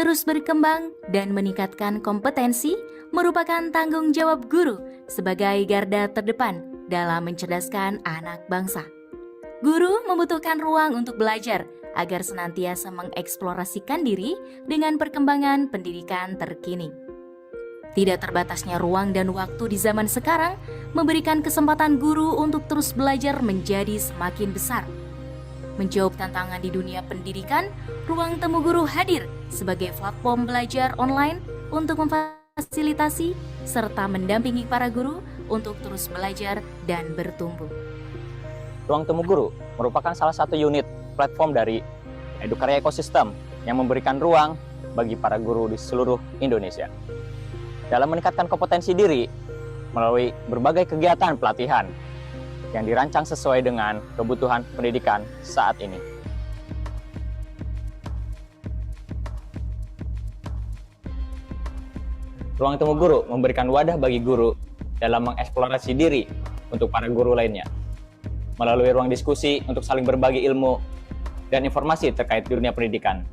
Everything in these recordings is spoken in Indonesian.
Terus berkembang dan meningkatkan kompetensi merupakan tanggung jawab guru sebagai garda terdepan dalam mencerdaskan anak bangsa. Guru membutuhkan ruang untuk belajar agar senantiasa mengeksplorasikan diri dengan perkembangan pendidikan terkini. Tidak terbatasnya ruang dan waktu di zaman sekarang memberikan kesempatan guru untuk terus belajar menjadi semakin besar. Menjawab tantangan di dunia pendidikan, Ruang Temu Guru hadir sebagai platform belajar online untuk memfasilitasi serta mendampingi para guru untuk terus belajar dan bertumbuh. Ruang Temu Guru merupakan salah satu unit platform dari Edukarya Ekosistem yang memberikan ruang bagi para guru di seluruh Indonesia dalam meningkatkan kompetensi diri melalui berbagai kegiatan pelatihan yang dirancang sesuai dengan kebutuhan pendidikan saat ini. Ruang Temu Guru memberikan wadah bagi guru dalam mengeksplorasi diri untuk para guru lainnya, melalui ruang diskusi untuk saling berbagi ilmu dan informasi terkait dunia pendidikan.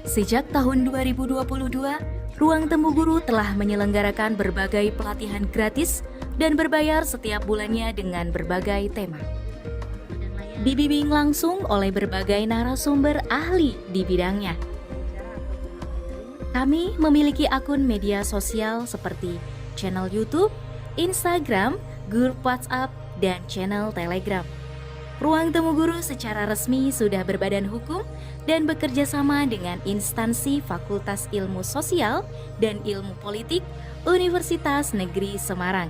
Sejak tahun 2022, Ruang Temu Guru telah menyelenggarakan berbagai pelatihan gratis dan berbayar setiap bulannya dengan berbagai tema. Dibimbing langsung oleh berbagai narasumber ahli di bidangnya. Kami memiliki akun media sosial seperti channel YouTube, Instagram, grup WhatsApp, dan channel Telegram. Ruang Temu Guru secara resmi sudah berbadan hukum dan bekerja sama dengan instansi Fakultas Ilmu Sosial dan Ilmu Politik Universitas Negeri Semarang.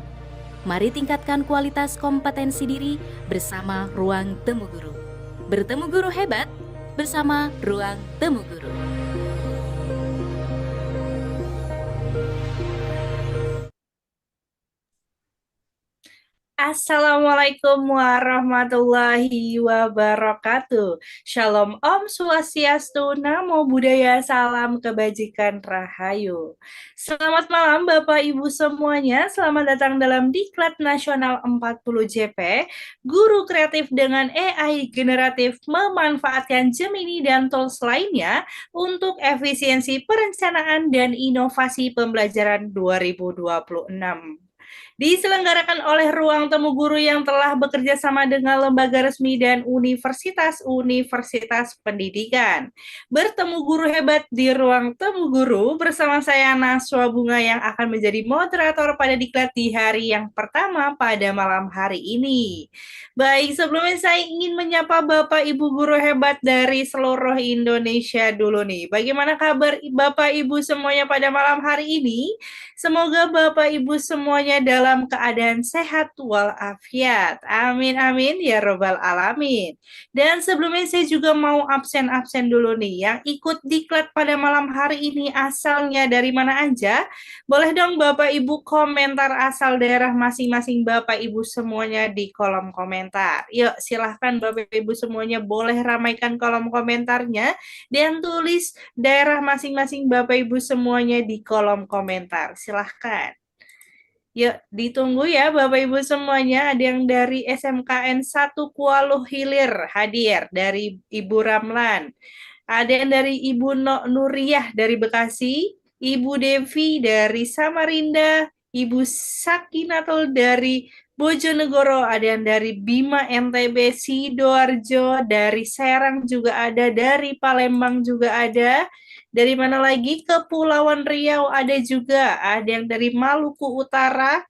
Mari tingkatkan kualitas kompetensi diri bersama Ruang Temu Guru. Bertemu guru hebat bersama Ruang Temu Guru. Assalamualaikum warahmatullahi wabarakatuh. Shalom Om Swastiastu, Namo Buddhaya, salam kebajikan rahayu. Selamat malam Bapak Ibu semuanya, selamat datang dalam Diklat Nasional 40 JP, Guru Kreatif dengan AI Generatif memanfaatkan Gemini dan tools lainnya untuk efisiensi perencanaan dan inovasi pembelajaran 2026. Diselenggarakan oleh Ruang Temu Guru yang telah bekerja sama dengan lembaga resmi dan universitas pendidikan. Bertemu guru hebat di Ruang Temu Guru bersama saya Naswa Bunga yang akan menjadi moderator pada diklat di hari yang pertama pada malam hari ini. Baik, sebelumnya saya ingin menyapa Bapak Ibu guru hebat dari seluruh Indonesia dulu nih. Bagaimana kabar Bapak Ibu semuanya pada malam hari ini? Semoga Bapak Ibu semuanya dalam keadaan sehat walafiat. Amin amin ya robbal alamin. Dan sebelumnya saya juga mau absen dulu nih. Yang ikut diklat pada malam hari ini asalnya dari mana aja? Boleh dong Bapak Ibu komentar asal daerah masing-masing Bapak Ibu semuanya di kolom komentar. Yuk silahkan Bapak Ibu semuanya boleh ramaikan kolom komentarnya dan tulis daerah masing-masing Bapak Ibu semuanya di kolom komentar. Silahkan. Yuk, ditunggu ya Bapak Ibu semuanya. Ada yang dari SMKN 1 Kuala Hilir hadir dari Ibu Ramlan. Ada yang dari Ibu Nuriyah dari Bekasi, Ibu Devi dari Samarinda, Ibu Sakinatul dari Bojonegoro, ada yang dari Bima NTB, Sidoarjo, dari Serang juga ada, dari Palembang juga ada. Dari mana lagi? Kepulauan Riau ada juga. Ada yang dari Maluku Utara.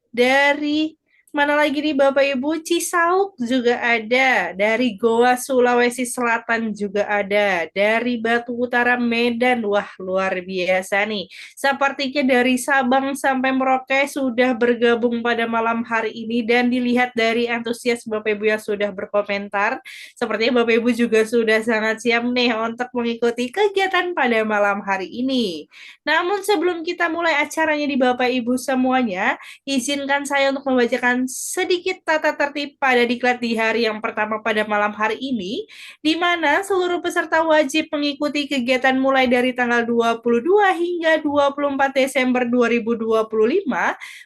Dari mana lagi nih Bapak Ibu? Cisauk juga ada. Dari Goa Sulawesi Selatan juga ada. Dari Batu Utara Medan. Wah, luar biasa nih. Sepertinya dari Sabang sampai Merauke sudah bergabung pada malam hari ini. Dan dilihat dari antusias Bapak Ibu yang sudah berkomentar. Sepertinya Bapak Ibu juga sudah sangat siap nih untuk mengikuti kegiatan pada malam hari ini. Namun sebelum kita mulai acaranya di Bapak Ibu semuanya, izinkan saya untuk membacakan memberikan sedikit tata tertib pada diklat di hari yang pertama pada malam hari ini, di mana seluruh peserta wajib mengikuti kegiatan mulai dari tanggal 22 hingga 24 Desember 2025,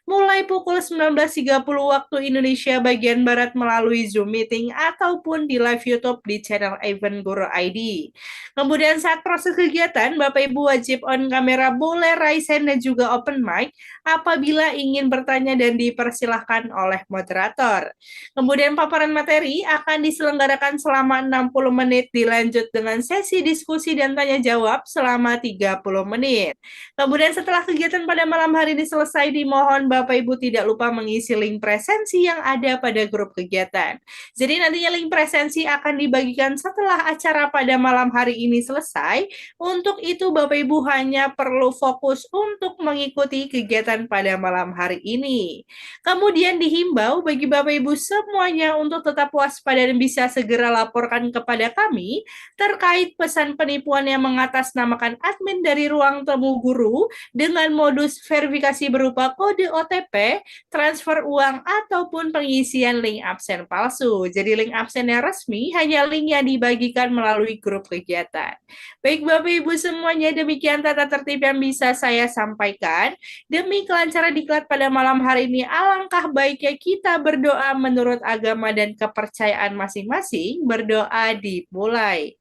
mulai pukul 19.30 waktu Indonesia bagian Barat melalui Zoom meeting ataupun di live YouTube di channel Event Guru ID. Kemudian saat proses kegiatan, Bapak Ibu wajib on kamera, boleh raise hand dan juga open mic apabila ingin bertanya dan dipersilahkan oleh moderator. Kemudian paparan materi akan diselenggarakan selama 60 menit, dilanjut dengan sesi diskusi dan tanya jawab selama 30 menit. Kemudian setelah kegiatan pada malam hari ini selesai, dimohon Bapak Ibu tidak lupa mengisi link presensi yang ada pada grup kegiatan. Jadi nantinya link presensi akan dibagikan setelah acara pada malam hari ini selesai. Untuk itu Bapak Ibu hanya perlu fokus untuk mengikuti kegiatan pada malam hari ini. Kemudian dihimbau bagi Bapak Ibu semuanya untuk tetap waspada dan bisa segera laporkan kepada kami terkait pesan penipuan yang mengatasnamakan admin dari ruang temu guru dengan modus verifikasi berupa kode OTP, transfer uang, ataupun pengisian link absen palsu. Jadi link absen yang resmi hanya link yang dibagikan melalui grup kegiatan. Baik Bapak Ibu semuanya, demikian tata tertib yang bisa saya sampaikan. Demi kelancaran diklat pada malam hari ini, alangkah baiknya kita berdoa menurut agama dan kepercayaan masing-masing. Berdoa dimulai.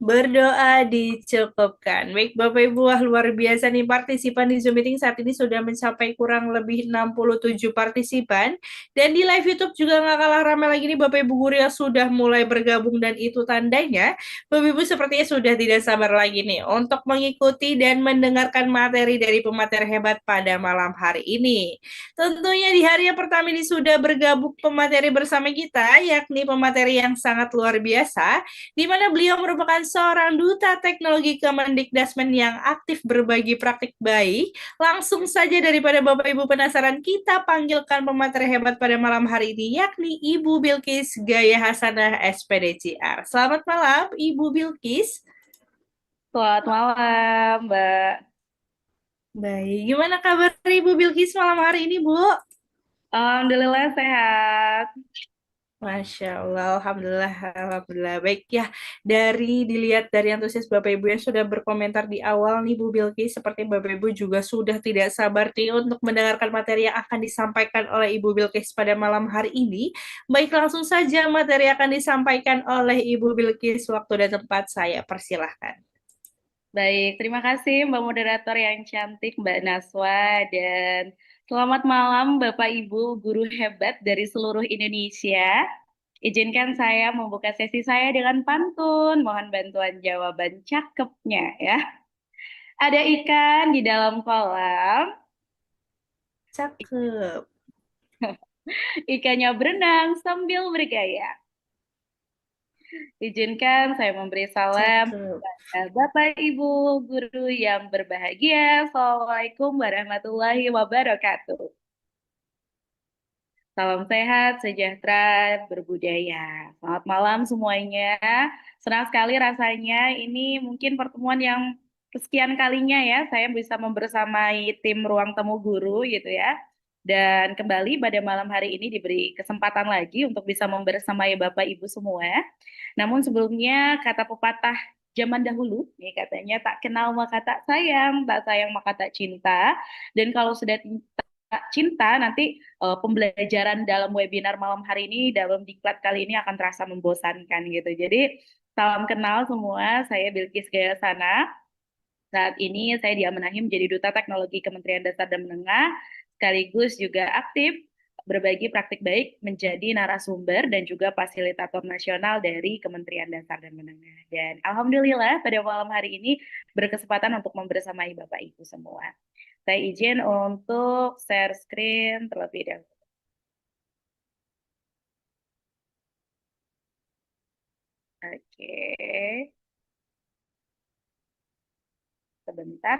Berdoa dicukupkan. Baik Bapak Ibu, wah luar biasa nih partisipan di Zoom meeting saat ini sudah mencapai kurang lebih 67 partisipan. Dan di live YouTube juga nggak kalah ramai lagi nih Bapak Ibu guru yang sudah mulai bergabung, dan itu tandanya Bapak Ibu sepertinya sudah tidak sabar lagi nih untuk mengikuti dan mendengarkan materi dari pemateri hebat pada malam hari ini. Tentunya di hari yang pertama ini sudah bergabung pemateri bersama kita, yakni pemateri yang sangat luar biasa, di mana beliau merupakan seorang duta teknologi Kemendikdasmen yang aktif berbagi praktik baik. Langsung saja daripada Bapak Ibu penasaran, kita panggilkan pemateri hebat pada malam hari ini, yakni Ibu Bilkis Gaya Hasanah SPDCR. Selamat malam, Ibu Bilkis. Selamat malam, Mbak. Baik, gimana kabar Ibu Bilkis malam hari ini, Bu? Alhamdulillah sehat. Masya Allah, Alhamdulillah, Alhamdulillah. Baik ya, dilihat dari antusias Bapak Ibu yang sudah berkomentar di awal nih Bu Bilkis, seperti Bapak Ibu juga sudah tidak sabar nih untuk mendengarkan materi yang akan disampaikan oleh Ibu Bilkis pada malam hari ini. Baik, langsung saja materi akan disampaikan oleh Ibu Bilkis. Waktu dan tempat saya persilahkan. Baik, terima kasih Mbak Moderator yang cantik, Mbak Naswa, dan selamat malam Bapak Ibu guru hebat dari seluruh Indonesia. Izinkan saya membuka sesi saya dengan pantun. Mohon bantuan jawaban cakepnya ya. Ada ikan di dalam kolam, Cakep. ikannya berenang sambil bergaya. Izinkan saya memberi salam Cakep. kepada Bapak Ibu guru yang berbahagia. Assalamualaikum warahmatullahi wabarakatuh. Salam sehat, sejahtera, berbudaya. Selamat malam semuanya. Senang sekali rasanya ini mungkin pertemuan yang kesekian kalinya ya saya bisa membersamai tim Ruang Temu Guru gitu ya. Dan kembali pada malam hari ini diberi kesempatan lagi untuk bisa membersamai Bapak Ibu semua. Namun sebelumnya kata pepatah zaman dahulu nih katanya tak kenal maka tak sayang maka tak cinta. Dan kalau sudah cinta nanti pembelajaran dalam webinar malam hari ini dalam diklat kali ini akan terasa membosankan gitu. Jadi salam kenal semua, saya Bilkis Gayasana. Saat ini saya diamanahi menjadi Duta Teknologi Kementerian Dasar dan Menengah, sekaligus juga aktif berbagi praktik baik menjadi narasumber dan juga fasilitator nasional dari Kementerian Dasar dan Menengah. Dan Alhamdulillah pada malam hari ini berkesempatan untuk membersamai Bapak Ibu semua. Saya izin untuk share screen terlebih dahulu. Oke, sebentar.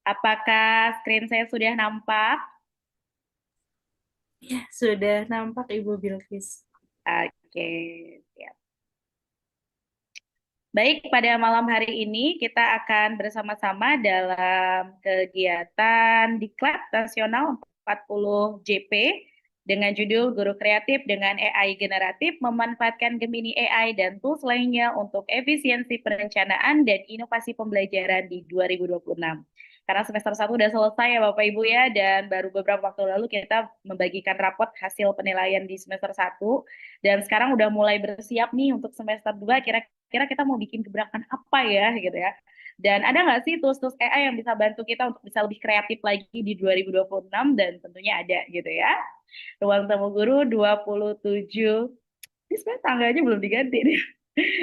Apakah screen saya sudah nampak? Ya, sudah nampak Ibu Bilkis. Oke, siap. Baik, pada malam hari ini kita akan bersama-sama dalam kegiatan Diklat Nasional 40 JP dengan judul Guru Kreatif dengan AI Generatif Memanfaatkan Gemini AI dan Tools lainnya untuk efisiensi perencanaan dan inovasi pembelajaran di 2026. Karena semester 1 udah selesai ya Bapak Ibu ya, dan baru beberapa waktu lalu kita membagikan rapot hasil penilaian di semester 1, dan sekarang udah mulai bersiap nih untuk semester 2, kira-kira kita mau bikin gebrakan apa ya gitu ya. Dan ada nggak sih tools-tools AI yang bisa bantu kita untuk bisa lebih kreatif lagi di 2026, dan tentunya ada gitu ya. Ruang Temu Guru 27, ini sebenarnya tanggalnya belum diganti nih.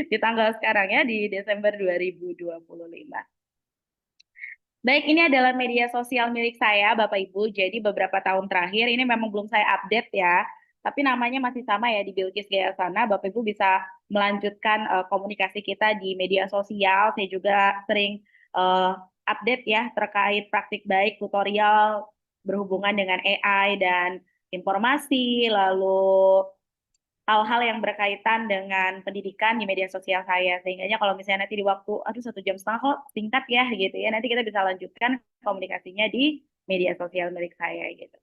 Di tanggal sekarang ya, di Desember 2025. Baik, ini adalah media sosial milik saya, Bapak Ibu. Jadi beberapa tahun terakhir, ini memang belum saya update ya, tapi namanya masih sama ya, di Bilkis Gayasana. Bapak Ibu bisa melanjutkan komunikasi kita di media sosial. Saya juga sering update ya terkait praktik baik, tutorial berhubungan dengan AI dan informasi, lalu hal-hal yang berkaitan dengan pendidikan di media sosial saya. Sehingga kalau misalnya nanti di waktu, aduh 1 jam setengah kok singkat ya gitu ya, nanti kita bisa lanjutkan komunikasinya di media sosial milik saya gitu.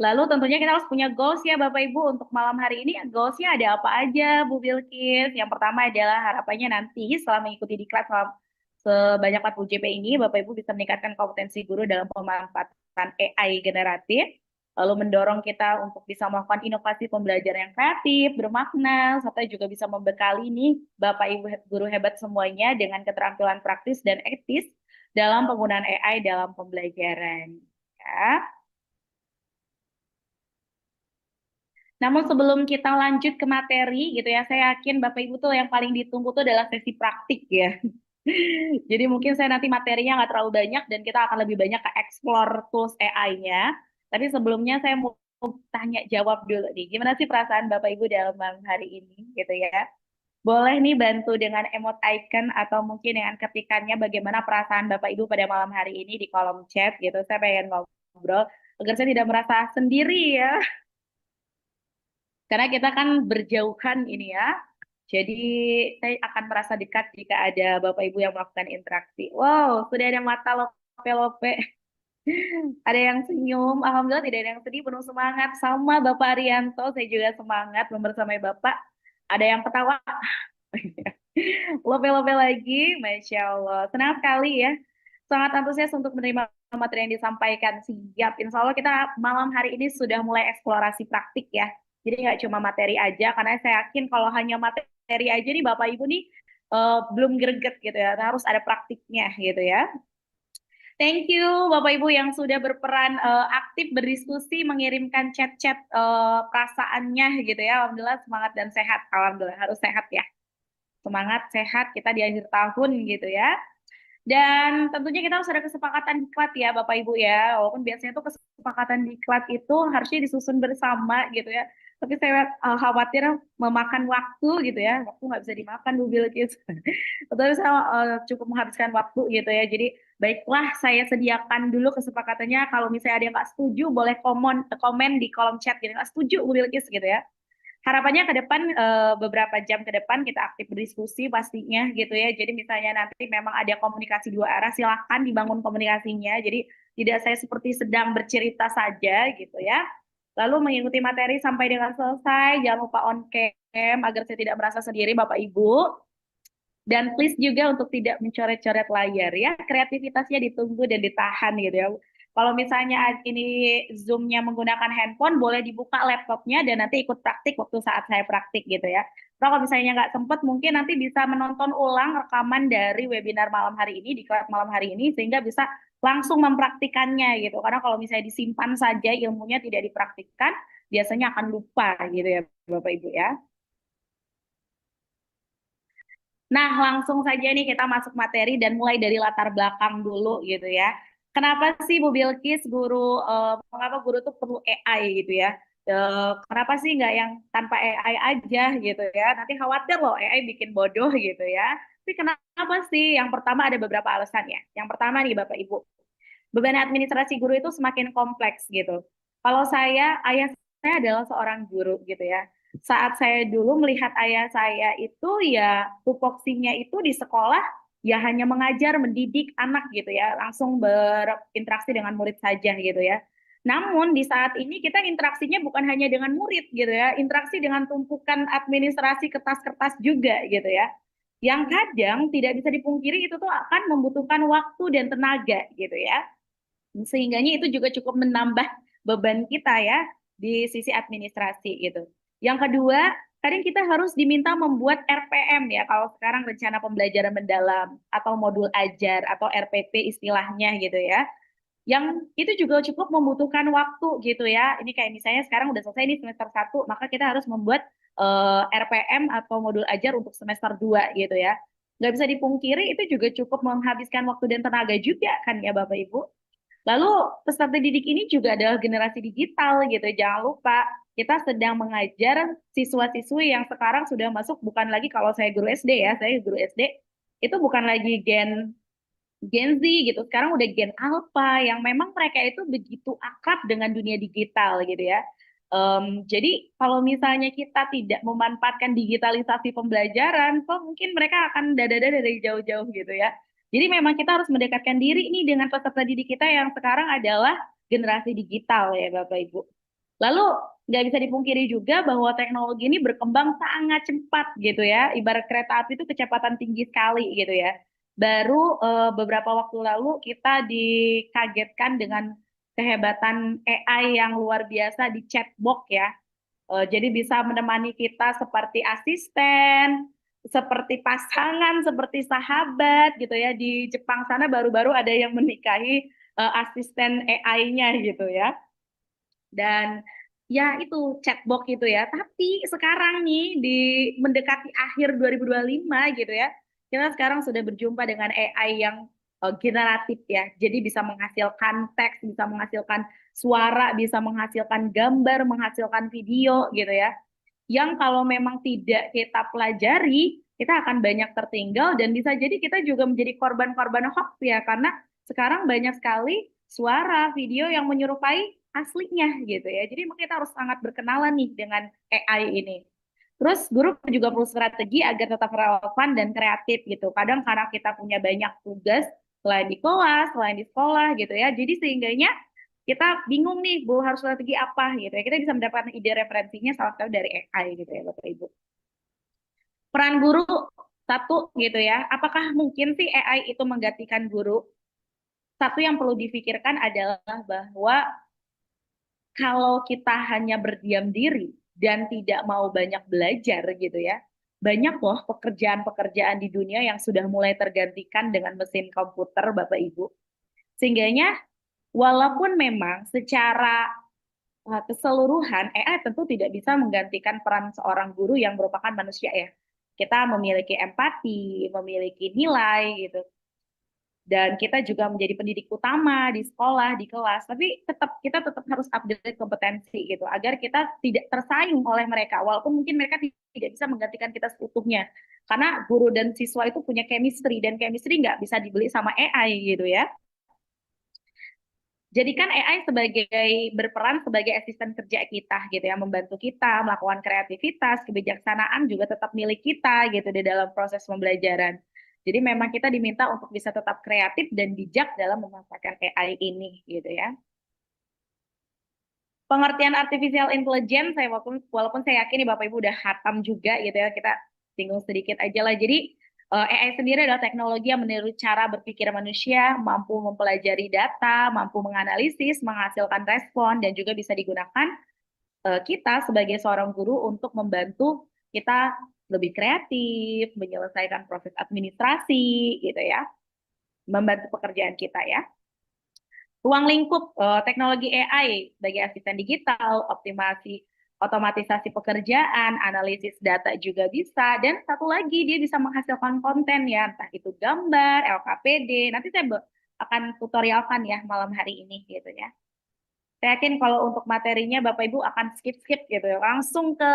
Lalu tentunya kita harus punya goals ya Bapak Ibu untuk malam hari ini. Goalsnya ada apa aja Bu Bilkis? Yang pertama adalah harapannya nanti setelah mengikuti diklat sebanyak 40 JP ini, Bapak Ibu bisa meningkatkan kompetensi guru dalam pemanfaatan AI generatif, lalu mendorong kita untuk bisa melakukan inovasi pembelajaran yang kreatif, bermakna, serta juga bisa membekali nih Bapak Ibu guru hebat semuanya dengan keterampilan praktis dan etis dalam penggunaan AI dalam pembelajaran. Ya. Namun sebelum kita lanjut ke materi gitu ya, saya yakin Bapak Ibu tuh yang paling ditunggu tuh adalah sesi praktik ya. Jadi mungkin saya nanti materinya nggak terlalu banyak dan kita akan lebih banyak ke explore tools AI-nya. Tapi sebelumnya saya mau tanya jawab dulu nih. Gimana sih perasaan Bapak Ibu dalam malam hari ini gitu ya? Boleh nih bantu dengan emot icon atau mungkin dengan ketikannya bagaimana perasaan Bapak Ibu pada malam hari ini di kolom chat gitu. Saya pengen ngobrol agar saya tidak merasa sendiri ya. Karena kita kan berjauhan ini ya. Jadi saya akan merasa dekat jika ada Bapak Ibu yang melakukan interaksi. Wow, sudah ada mata lope-lope. Ada yang senyum. Alhamdulillah tidak ada yang sedih, penuh semangat. Sama Bapak Arianto, saya juga semangat membersamai Bapak. Ada yang ketawa. Lope-lope lagi, Masya Allah. Senang sekali ya. Sangat antusias untuk menerima materi yang disampaikan. Siap, insya Allah kita malam hari ini sudah mulai eksplorasi praktik ya. Jadi nggak cuma materi aja, karena saya yakin kalau hanya materi aja nih Bapak Ibu nih belum greget gitu ya. Harus ada praktiknya gitu ya. Thank you Bapak Ibu yang sudah berperan aktif berdiskusi, mengirimkan chat-chat perasaannya gitu ya. Alhamdulillah semangat dan sehat. Alhamdulillah harus sehat ya. Semangat, sehat, kita di akhir tahun gitu ya. Dan tentunya kita harus ada kesepakatan diklat ya Bapak Ibu ya. Walaupun biasanya tuh kesepakatan diklat itu harusnya disusun bersama gitu ya. Tapi saya khawatir memakan waktu gitu ya. Waktu nggak bisa dimakan Bu Bilkis. Tapi saya cukup menghabiskan waktu gitu ya. Jadi baiklah saya sediakan dulu kesepakatannya. Kalau misalnya ada yang nggak setuju boleh komen di kolom chat gitu. Nggak setuju Bu Bilkis gitu ya. Harapannya ke depan beberapa jam ke depan kita aktif berdiskusi pastinya gitu ya. Jadi misalnya nanti memang ada komunikasi dua arah, silakan dibangun komunikasinya. Jadi tidak saya seperti sedang bercerita saja gitu ya. Lalu mengikuti materi sampai dengan selesai, jangan lupa on cam agar saya tidak merasa sendiri Bapak Ibu. Dan please juga untuk tidak mencoret-coret layar ya, kreativitasnya ditunggu dan ditahan gitu ya. Kalau misalnya ini Zoom-nya menggunakan handphone, boleh dibuka laptopnya dan nanti ikut praktik waktu saat saya praktik gitu ya. Kalau misalnya nggak sempat, mungkin nanti bisa menonton ulang rekaman dari webinar malam hari ini, di kelas malam hari ini, sehingga bisa langsung mempraktikannya gitu. Karena kalau misalnya disimpan saja, ilmunya tidak dipraktikkan, biasanya akan lupa gitu ya Bapak Ibu ya. Nah, langsung saja nih kita masuk materi dan mulai dari latar belakang dulu gitu ya. Kenapa sih Bu Bilkis mengapa guru tuh perlu AI gitu ya? Kenapa sih nggak yang tanpa AI aja gitu ya? Nanti khawatir loh AI bikin bodoh gitu ya. Tapi kenapa sih? Yang pertama ada beberapa alasannya. Yang pertama nih Bapak Ibu, beban administrasi guru itu semakin kompleks gitu. Kalau ayah saya adalah seorang guru gitu ya. saat saya dulu melihat ayah saya itu ya tupoksinya itu di sekolah ya hanya mengajar, mendidik anak gitu ya, langsung berinteraksi dengan murid saja gitu ya. Namun di saat ini kita interaksinya bukan hanya dengan murid gitu ya, interaksi dengan tumpukan administrasi kertas-kertas juga gitu ya. Yang kadang tidak bisa dipungkiri itu tuh akan membutuhkan waktu dan tenaga gitu ya. Sehingganya itu juga cukup menambah beban kita ya di sisi administrasi gitu. Yang kedua, kadang kita harus diminta membuat RPM ya, kalau sekarang rencana pembelajaran mendalam atau modul ajar atau RPP istilahnya gitu ya. Yang itu juga cukup membutuhkan waktu gitu ya. Ini kayak misalnya sekarang udah selesai nih semester 1, maka kita harus membuat RPM atau modul ajar untuk semester 2 gitu ya. Nggak bisa dipungkiri itu juga cukup menghabiskan waktu dan tenaga juga kan ya Bapak Ibu. Lalu peserta didik ini juga adalah generasi digital gitu. Jangan lupa kita sedang mengajar siswa-siswi yang sekarang sudah masuk bukan lagi kalau saya guru SD ya, saya guru SD itu bukan lagi Gen Z gitu. Sekarang udah Gen Alpha yang memang mereka itu begitu akrab dengan dunia digital gitu ya. Jadi kalau misalnya kita tidak memanfaatkan digitalisasi pembelajaran, kok mungkin mereka akan dada-dada dari jauh-jauh gitu ya. Jadi memang kita harus mendekatkan diri nih dengan peserta didik kita yang sekarang adalah generasi digital ya Bapak Ibu. Lalu nggak bisa dipungkiri juga bahwa teknologi ini berkembang sangat cepat gitu ya. Ibarat kereta api itu kecepatan tinggi sekali gitu ya. Baru beberapa waktu lalu kita dikagetkan dengan kehebatan AI yang luar biasa di chatbot ya. Jadi bisa menemani kita seperti asisten, seperti pasangan, seperti sahabat gitu ya. Di Jepang sana baru-baru ada yang menikahi asisten AI-nya gitu ya. Dan ya itu chatbot gitu ya. Tapi sekarang nih di mendekati akhir 2025 gitu ya, kita sekarang sudah berjumpa dengan AI yang generatif ya. Jadi bisa menghasilkan teks, bisa menghasilkan suara, bisa menghasilkan gambar, menghasilkan video gitu ya. Yang kalau memang tidak kita pelajari, kita akan banyak tertinggal dan bisa jadi kita juga menjadi korban-korban hoax ya, karena sekarang banyak sekali suara, video yang menyerupai aslinya gitu ya. Jadi kita harus sangat berkenalan nih dengan AI ini. Terus guru juga perlu strategi agar tetap relevan dan kreatif gitu. Kadang karena kita punya banyak tugas selain di kelas, selain di sekolah gitu ya. Jadi sehingganya kita bingung nih, Bu, harus strategi apa gitu ya. Kita bisa mendapatkan ide referensinya salah satu dari AI gitu ya, Bapak Ibu. Peran guru satu gitu ya. Apakah mungkin sih AI itu menggantikan guru? Satu yang perlu difikirkan adalah bahwa kalau kita hanya berdiam diri dan tidak mau banyak belajar gitu ya, banyak loh pekerjaan-pekerjaan di dunia yang sudah mulai tergantikan dengan mesin komputer, Bapak Ibu. Sehingganya, walaupun memang secara keseluruhan AI tentu tidak bisa menggantikan peran seorang guru yang merupakan manusia ya. Kita memiliki empati, memiliki nilai gitu, dan kita juga menjadi pendidik utama di sekolah, di kelas, tapi kita tetap harus update kompetensi gitu agar kita tidak tersaing oleh mereka, walaupun mungkin mereka tidak bisa menggantikan kita seutuhnya, karena guru dan siswa itu punya chemistry dan chemistry nggak bisa dibeli sama AI gitu ya. Jadikan AI sebagai berperan sebagai asisten kerja kita gitu ya, membantu kita melakukan kreativitas, kebijaksanaan juga tetap milik kita gitu di dalam proses pembelajaran. Jadi memang kita diminta untuk bisa tetap kreatif dan bijak dalam memanfaatkan AI ini gitu ya. Pengertian artificial intelligence, walaupun saya yakin nih Bapak Ibu udah hatam juga gitu ya, kita singgung sedikit aja lah. Jadi AI sendiri adalah teknologi yang meniru cara berpikir manusia, mampu mempelajari data, mampu menganalisis, menghasilkan respon, dan juga bisa digunakan kita sebagai seorang guru untuk membantu kita lebih kreatif, menyelesaikan proses administrasi, gitu ya, membantu pekerjaan kita ya. Ruang lingkup teknologi AI sebagai asisten digital, otomatisasi pekerjaan, analisis data juga bisa, dan satu lagi dia bisa menghasilkan konten ya, entah itu gambar, LKPD, nanti saya akan tutorialkan ya malam hari ini gitu ya. Saya yakin kalau untuk materinya Bapak Ibu akan skip-skip gitu ya, langsung ke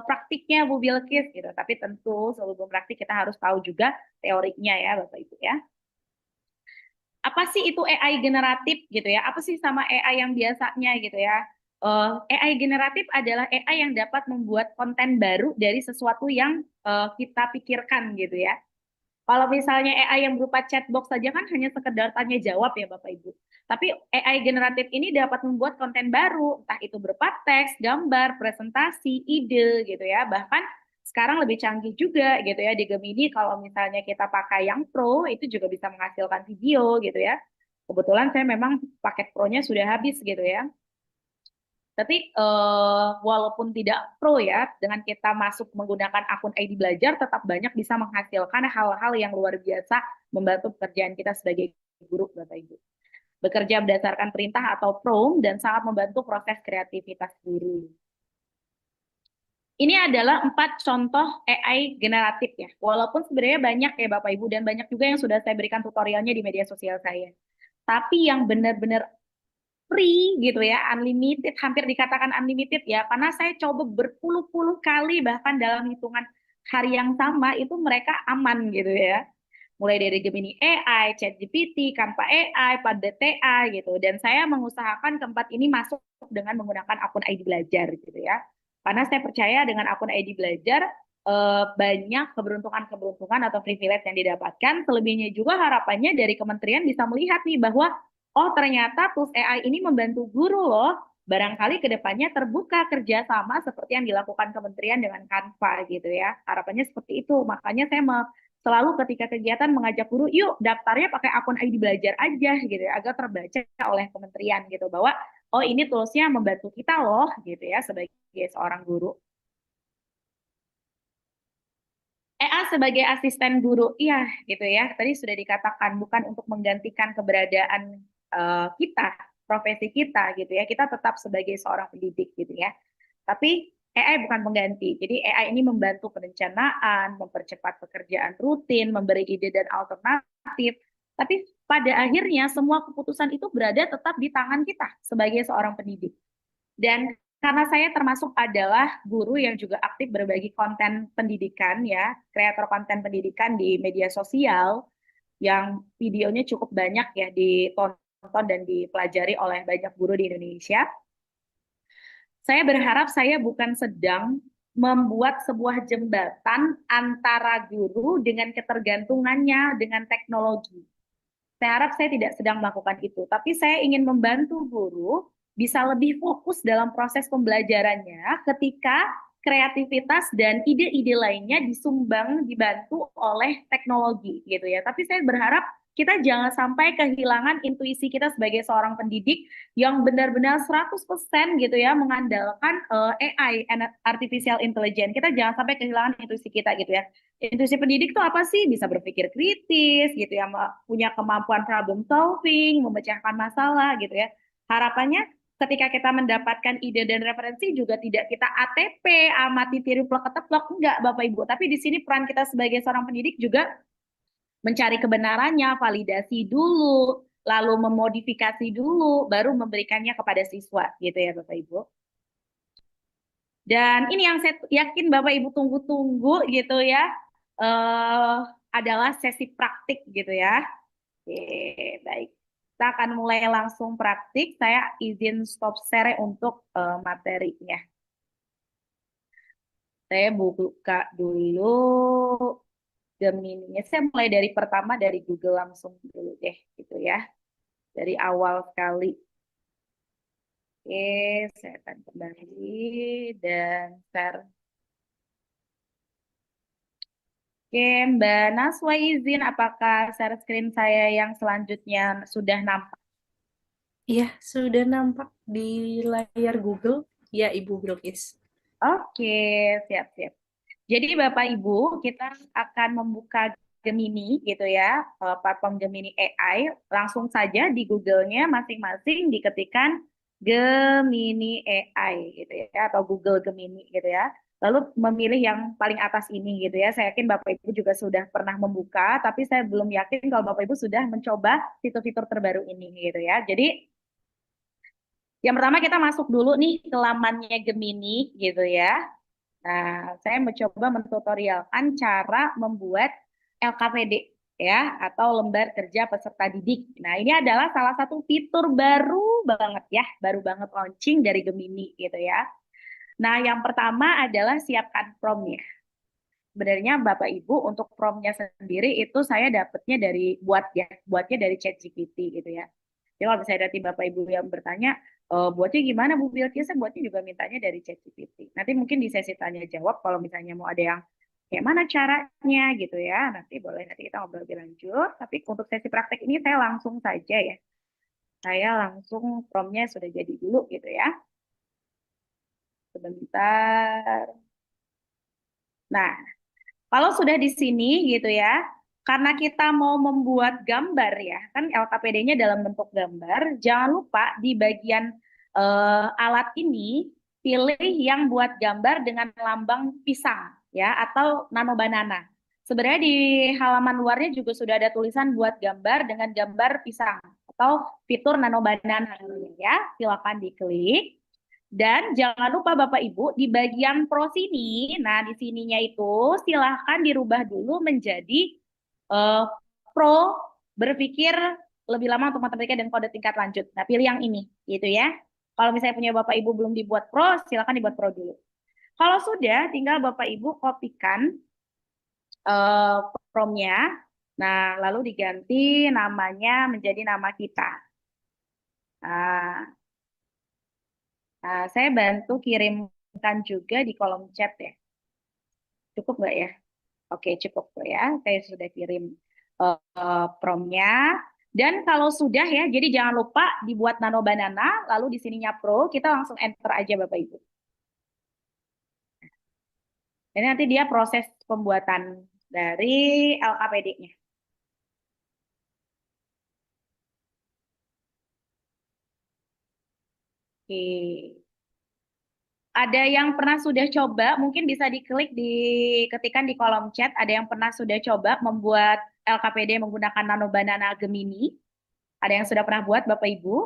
praktiknya Bu Bilkis gitu. Tapi tentu sebelum praktik kita harus tahu juga teorinya ya Bapak Ibu ya. Apa sih itu AI generatif gitu ya? Apa sih sama AI yang biasanya gitu ya? AI generatif adalah AI yang dapat membuat konten baru dari sesuatu yang kita pikirkan gitu ya. Kalau misalnya AI yang berupa chatbox saja kan hanya sekedar tanya jawab ya Bapak Ibu. Tapi AI generatif ini dapat membuat konten baru, entah itu berupa teks, gambar, presentasi, ide gitu ya. Bahkan sekarang lebih canggih juga gitu ya di Gemini, kalau misalnya kita pakai yang Pro itu juga bisa menghasilkan video gitu ya. Kebetulan saya memang paket Pro-nya sudah habis gitu ya. Tapi walaupun tidak pro ya, dengan kita masuk menggunakan akun ID Belajar, tetap banyak bisa menghasilkan hal-hal yang luar biasa membantu pekerjaan kita sebagai guru, Bapak Ibu. Bekerja berdasarkan perintah atau prompt dan sangat membantu proses kreativitas guru. Ini adalah 4 contoh AI generatif ya. Walaupun sebenarnya banyak ya Bapak Ibu, dan banyak juga yang sudah saya berikan tutorialnya di media sosial saya. Tapi yang benar-benar free gitu ya, unlimited, hampir dikatakan unlimited ya, karena saya coba berpuluh-puluh kali bahkan dalam hitungan hari yang sama itu mereka aman gitu ya. Mulai dari Gemini AI, ChatGPT, Canva AI, Pada gitu. Dan saya mengusahakan keempat ini masuk dengan menggunakan akun ID Belajar gitu ya. Karena saya percaya dengan akun ID Belajar banyak keberuntungan-keberuntungan atau privilege yang didapatkan. Selebihnya juga harapannya dari kementerian bisa melihat nih bahwa oh ternyata tools AI ini membantu guru loh. Barangkali ke depannya terbuka kerjasama seperti yang dilakukan kementerian dengan Canva gitu ya. Harapannya seperti itu. Makanya saya selalu ketika kegiatan mengajak guru, yuk daftarnya pakai akun ID Belajar aja gitu ya, agar terbaca oleh kementerian gitu bahwa oh ini toolsnya membantu kita loh gitu ya sebagai seorang guru. EA sebagai asisten guru, iya gitu ya. Tadi sudah dikatakan bukan untuk menggantikan keberadaan kita, profesi kita gitu ya. Kita tetap sebagai seorang pendidik gitu ya. Tapi AI bukan pengganti. Jadi AI ini membantu perencanaan, mempercepat pekerjaan rutin, memberi ide dan alternatif. Tapi pada akhirnya semua keputusan itu berada tetap di tangan kita sebagai seorang pendidik. Dan karena saya termasuk adalah guru yang juga aktif berbagi konten pendidikan ya, kreator konten pendidikan di media sosial yang videonya cukup banyak ya ditonton dan dipelajari oleh banyak guru di Indonesia. Saya berharap saya bukan sedang membuat sebuah jembatan antara guru dengan ketergantungannya dengan teknologi. Saya harap saya tidak sedang melakukan itu, tapi saya ingin membantu guru bisa lebih fokus dalam proses pembelajarannya ketika kreativitas dan ide-ide lainnya disumbang, dibantu oleh teknologi gitu ya. Tapi saya berharap kita jangan sampai kehilangan intuisi kita sebagai seorang pendidik yang benar-benar 100% gitu ya mengandalkan AI, artificial intelligence. Kita jangan sampai kehilangan intuisi kita gitu ya. Intuisi pendidik itu apa sih? Bisa berpikir kritis gitu ya, punya kemampuan problem solving, memecahkan masalah gitu ya. Harapannya ketika kita mendapatkan ide dan referensi juga tidak kita ATP, amati tiru plek-keteplek, enggak Bapak Ibu. Tapi di sini peran kita sebagai seorang pendidik juga mencari kebenarannya, validasi dulu, lalu memodifikasi dulu, baru memberikannya kepada siswa gitu ya Bapak Ibu. Dan ini yang saya yakin Bapak Ibu tunggu-tunggu gitu ya, adalah sesi praktik gitu ya. Oke, baik. Kita akan mulai langsung praktik. Saya izin stop share untuk materinya. Saya buka dulu Gemini. Saya mulai dari pertama dari Google langsung dulu deh, gitu ya. Dari awal sekali. Oke, saya akan kembali dan share. Oke, Mbak Naswa izin, apakah share screen saya yang selanjutnya sudah nampak? Iya, sudah nampak di layar Google. Ya, Ibu Bilkis. Oke, siap-siap. Jadi Bapak Ibu, kita akan membuka Gemini gitu ya, platform Gemini AI. Langsung saja di Google-nya masing-masing diketikkan Gemini AI gitu ya, atau Google Gemini gitu ya. Lalu memilih yang paling atas ini gitu ya. Saya yakin Bapak Ibu juga sudah pernah membuka, tapi saya belum yakin kalau Bapak Ibu sudah mencoba fitur-fitur terbaru ini gitu ya. Jadi yang pertama kita masuk dulu nih ke lamannya Gemini gitu ya. Nah, saya mencoba mentutorialkan cara membuat LKPD ya, atau lembar kerja peserta didik. Nah, ini adalah salah satu fitur baru banget ya, baru banget launching dari Gemini gitu ya. Nah, yang pertama adalah siapkan prompt-nya. Sebenarnya Bapak Ibu untuk prompt-nya sendiri itu saya dapatnya dari buatnya dari ChatGPT gitu ya. Jadi kalau misalnya nanti Bapak Ibu yang bertanya, buatnya gimana Bu Bilkis? Buatnya juga mintanya dari ChatGPT. Nanti mungkin di sesi tanya jawab kalau misalnya mau ada yang kayak mana caranya gitu ya. Nanti boleh nanti kita ngobrol lebih lanjut. Tapi untuk sesi praktek ini saya langsung saja ya. Saya langsung prompt-nya sudah jadi dulu gitu ya. Sebentar. Nah, kalau sudah di sini gitu ya, karena kita mau membuat gambar ya, kan LKPD-nya dalam bentuk gambar, jangan lupa di bagian alat ini pilih yang buat gambar dengan lambang pisang ya atau nano banana. Sebenarnya di halaman luarnya juga sudah ada tulisan buat gambar dengan gambar pisang atau fitur nano banana ya. Silakan diklik. Dan jangan lupa Bapak Ibu di bagian pro sini, nah di sininya itu silahkan dirubah dulu menjadi eh, pro berpikir lebih lama untuk matematika dan kode tingkat lanjut. Nah pilih yang ini gitu ya. Kalau misalnya punya Bapak Ibu belum dibuat pro, silahkan dibuat pro dulu. Kalau sudah, tinggal Bapak Ibu kopikan eh, promnya. Nah lalu diganti namanya menjadi nama kita. Nah, saya bantu kirimkan juga di kolom chat ya. Cukup nggak ya? Oke, cukup kok ya. Saya sudah kirim promnya. Dan kalau sudah ya, jadi jangan lupa dibuat nano banana, lalu di sininya pro, kita langsung enter aja Bapak Ibu. Ini nanti dia proses pembuatan dari LKPD-nya. Oke. Ada yang pernah sudah coba, mungkin bisa diklik diketikkan di kolom chat, ada yang pernah sudah coba membuat LKPD menggunakan nano banana Gemini. Ada yang sudah pernah buat Bapak Ibu?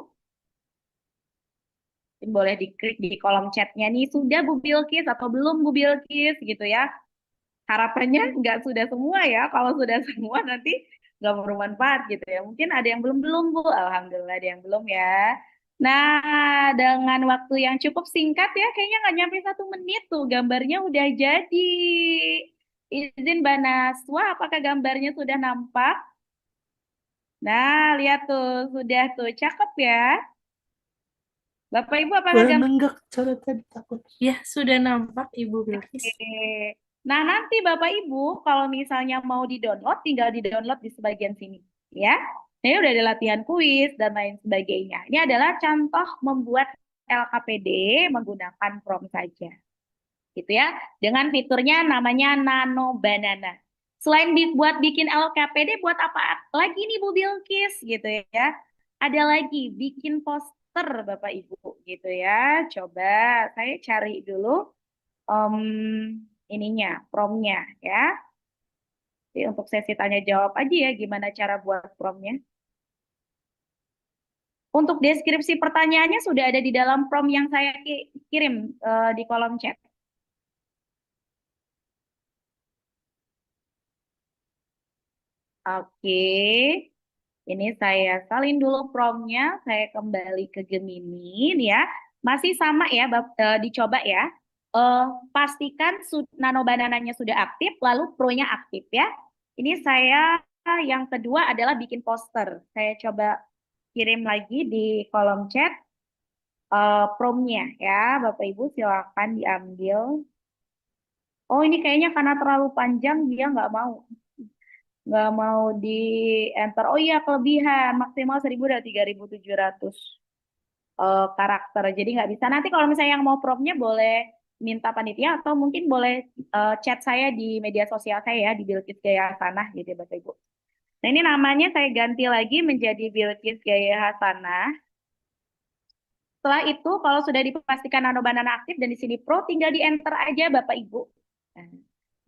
Mungkin boleh diklik di kolom chatnya nih, sudah Bu Bilkis atau belum Bu Bilkis gitu ya. Harapannya nggak sudah semua ya, kalau sudah semua nanti nggak bermanfaat gitu ya. Mungkin ada yang belum-belum Bu, Alhamdulillah ada yang belum ya. Nah, dengan waktu yang cukup singkat ya, kayaknya nggak nyampe 1 menit tuh, gambarnya udah jadi. Izin Mbak Naswa, apakah gambarnya sudah nampak? Nah, lihat tuh, sudah tuh, cakep ya. Bapak Ibu, apakah Boleh gambar? nenggak cara tadi takut. Ya, sudah nampak Ibu Bilkis. Oke. Nah, nanti Bapak Ibu, kalau misalnya mau di-download, tinggal di-download di sebagian sini. Ya, nah, ini udah ada latihan kuis dan lain sebagainya. Ini adalah contoh membuat LKPD menggunakan prompt saja. Gitu ya. Dengan fiturnya namanya Nano Banana. Selain buat bikin LKPD, buat apa lagi nih Bu Bilkis gitu ya. Ada lagi bikin poster Bapak Ibu gitu ya. Coba saya cari dulu em, ininya, promnya ya. Jadi untuk sesi tanya jawab aja ya gimana cara buat promnya. Untuk deskripsi pertanyaannya sudah ada di dalam prompt yang saya kirim di kolom chat. Oke, ini saya salin dulu promnya, saya kembali ke Gemini nih ya. Masih sama ya, dicoba ya. Eh, pastikan nano banananya sudah aktif, lalu pro-nya aktif ya. Ini saya yang kedua adalah bikin poster. Saya coba kirim lagi di kolom chat promnya ya, Bapak Ibu silakan diambil. Oh ini kayaknya karena terlalu panjang dia nggak mau di enter. Oh iya kelebihan maksimal 1000 dan 3700 karakter. Jadi nggak bisa. Nanti kalau misalnya yang mau promptnya boleh minta panitia atau mungkin boleh chat saya di media sosial saya ya di Bilkis Gaya Hasanah gitu ya Bapak Ibu. Nah ini namanya saya ganti lagi menjadi Bilkis Gaya Hasanah. Setelah itu kalau sudah dipastikan nano banana aktif dan di sini pro tinggal di enter aja Bapak Ibu. Nah,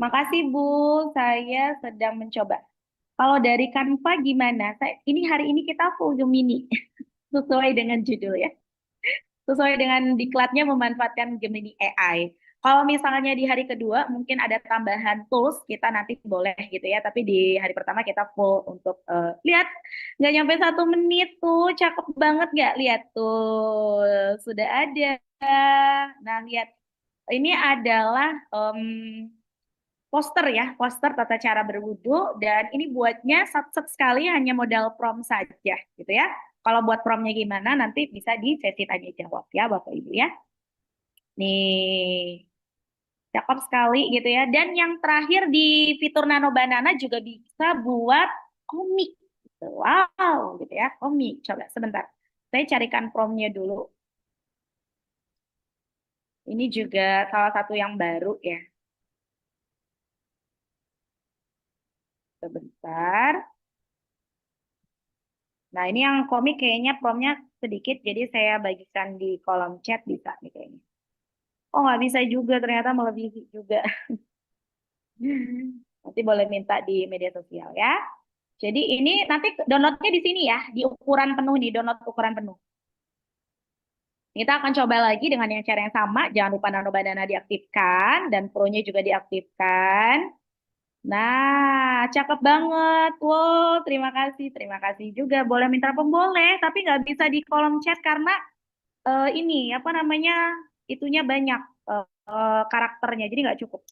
makasih Bu, saya sedang mencoba. Kalau dari Canva gimana? Ini hari ini kita full Gemini, sesuai dengan judul ya. Sesuai dengan diklatnya memanfaatkan Gemini AI. Kalau misalnya di hari kedua mungkin ada tambahan tools, kita nanti boleh gitu ya. Tapi di hari pertama kita full untuk lihat, nggak nyampe 1 menit tuh, cakep banget nggak? Lihat tuh, sudah ada. Nah lihat, ini adalah poster ya, poster tata cara berwudu, dan ini buatnya sat-set sekali hanya modal prompt saja gitu ya. Kalau buat promptnya gimana nanti bisa di sesi tanya jawab ya Bapak Ibu ya. Nih, cakep sekali gitu ya. Dan yang terakhir di fitur Nano Banana juga bisa buat komik. Gitu. Wow, gitu ya, komik. Coba sebentar. Saya carikan promptnya dulu. Ini juga salah satu yang baru ya. Sebentar. Nah, ini yang komik kayaknya promptnya sedikit, jadi saya bagikan di kolom chat bisa nih kayaknya. Oh, nggak bisa juga, ternyata melebihi juga. Nanti boleh minta di media sosial ya. Jadi ini nanti downloadnya di sini ya, di ukuran penuh nih, download ukuran penuh. Kita akan coba lagi dengan yang cara yang sama, jangan lupa Nano Banana diaktifkan, dan Pro-nya juga diaktifkan. Nah, cakep banget. Wow, terima kasih. Terima kasih juga. Boleh minta boleh, tapi nggak bisa di kolom chat karena ini, apa namanya, itunya banyak karakternya, jadi nggak cukup.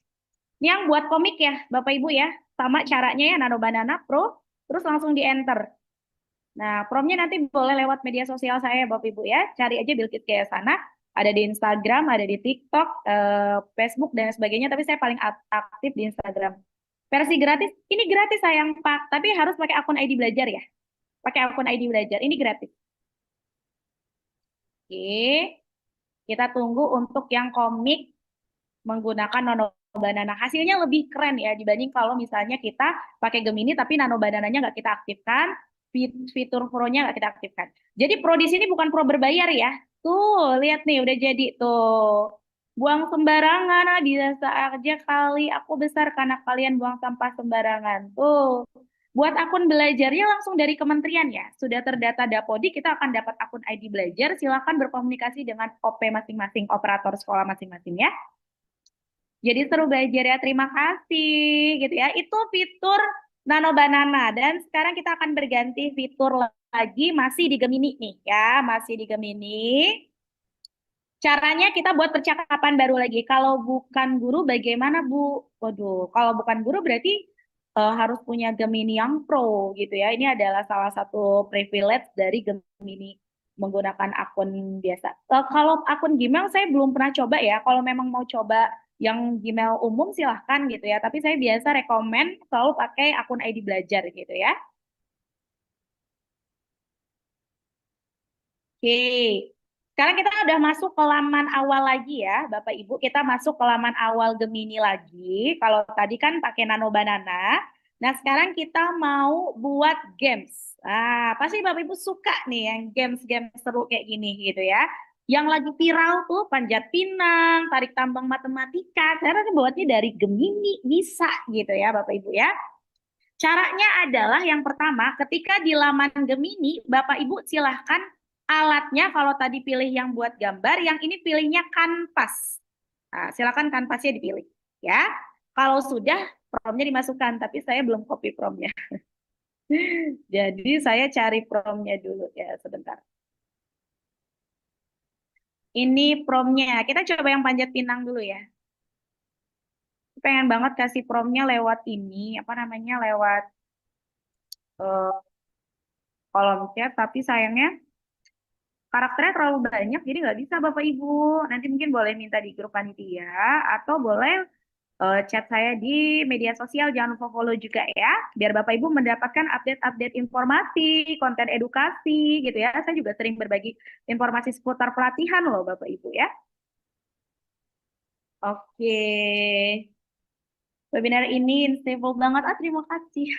Ini yang buat komik ya, Bapak Ibu ya. Sama caranya ya, Nano Banana Pro, terus langsung di-enter. Nah, promnya nanti boleh lewat media sosial saya, Bapak Ibu ya. Cari aja Bilkis kayak sana. Ada di Instagram, ada di TikTok, Facebook, dan sebagainya. Tapi saya paling aktif di Instagram. Versi gratis, ini gratis sayang Pak. Tapi harus pakai akun ID belajar ya. Pakai akun ID belajar, ini gratis. Oke, kita tunggu untuk yang komik menggunakan Nano Banana. Hasilnya lebih keren ya dibanding kalau misalnya kita pakai Gemini tapi Nano Banananya nggak kita aktifkan, fitur Pro-nya nggak kita aktifkan. Jadi Pro di sini bukan Pro berbayar ya. Tuh, lihat nih udah jadi tuh. Buang sembarangan, dirasa aja kali aku besar karena kalian buang sampah sembarangan. Tuh. Buat akun belajarnya langsung dari kementerian ya. Sudah terdata Dapodi, kita akan dapat akun ID belajar. Silakan berkomunikasi dengan OP masing-masing, operator sekolah masing-masing ya. Jadi seru belajar ya, terima kasih gitu ya. Itu fitur Nano Banana, dan sekarang kita akan berganti fitur lagi, masih di Gemini nih ya, masih di Gemini. Caranya kita buat percakapan baru lagi. Kalau bukan guru bagaimana Bu? Waduh, kalau bukan guru berarti harus punya Gemini yang Pro gitu ya. Ini adalah salah satu privilege dari Gemini menggunakan akun biasa. Kalau akun Gmail saya belum pernah coba ya. Kalau memang mau coba yang Gmail umum silahkan gitu ya. Tapi saya biasa rekomen selalu pakai akun ID belajar gitu ya. Oke, sekarang kita udah masuk ke laman awal lagi ya, Bapak Ibu. Kita masuk ke laman awal Gemini lagi. Kalau tadi kan pakai Nano Banana. Nah, sekarang kita mau buat games. Ah, pasti Bapak Ibu suka nih yang games-games seru kayak gini gitu ya. Yang lagi viral tuh panjat pinang, tarik tambang matematika. Saya rasa buatnya dari Gemini bisa gitu ya, Bapak Ibu ya. Caranya adalah yang pertama, ketika di laman Gemini, Bapak Ibu silahkan alatnya, kalau tadi pilih yang buat gambar, yang ini pilihnya kanvas. Nah, silakan kanvasnya dipilih. Ya, kalau sudah, promnya dimasukkan, tapi saya belum copy promnya. Jadi saya cari promnya dulu ya, sebentar. Ini promnya, kita coba yang panjat pinang dulu ya. Pengen banget kasih promnya lewat ini, apa namanya, lewat uh, kolom chat, tapi sayangnya karakternya terlalu banyak, jadi nggak bisa Bapak Ibu. Nanti mungkin boleh minta di grup panitia, atau boleh chat saya di media sosial. Jangan lupa follow juga ya, biar Bapak Ibu mendapatkan update-update informasi, konten edukasi gitu ya. Saya juga sering berbagi informasi seputar pelatihan loh Bapak Ibu ya. Oke, webinar ini stable banget. Ah, terima kasih.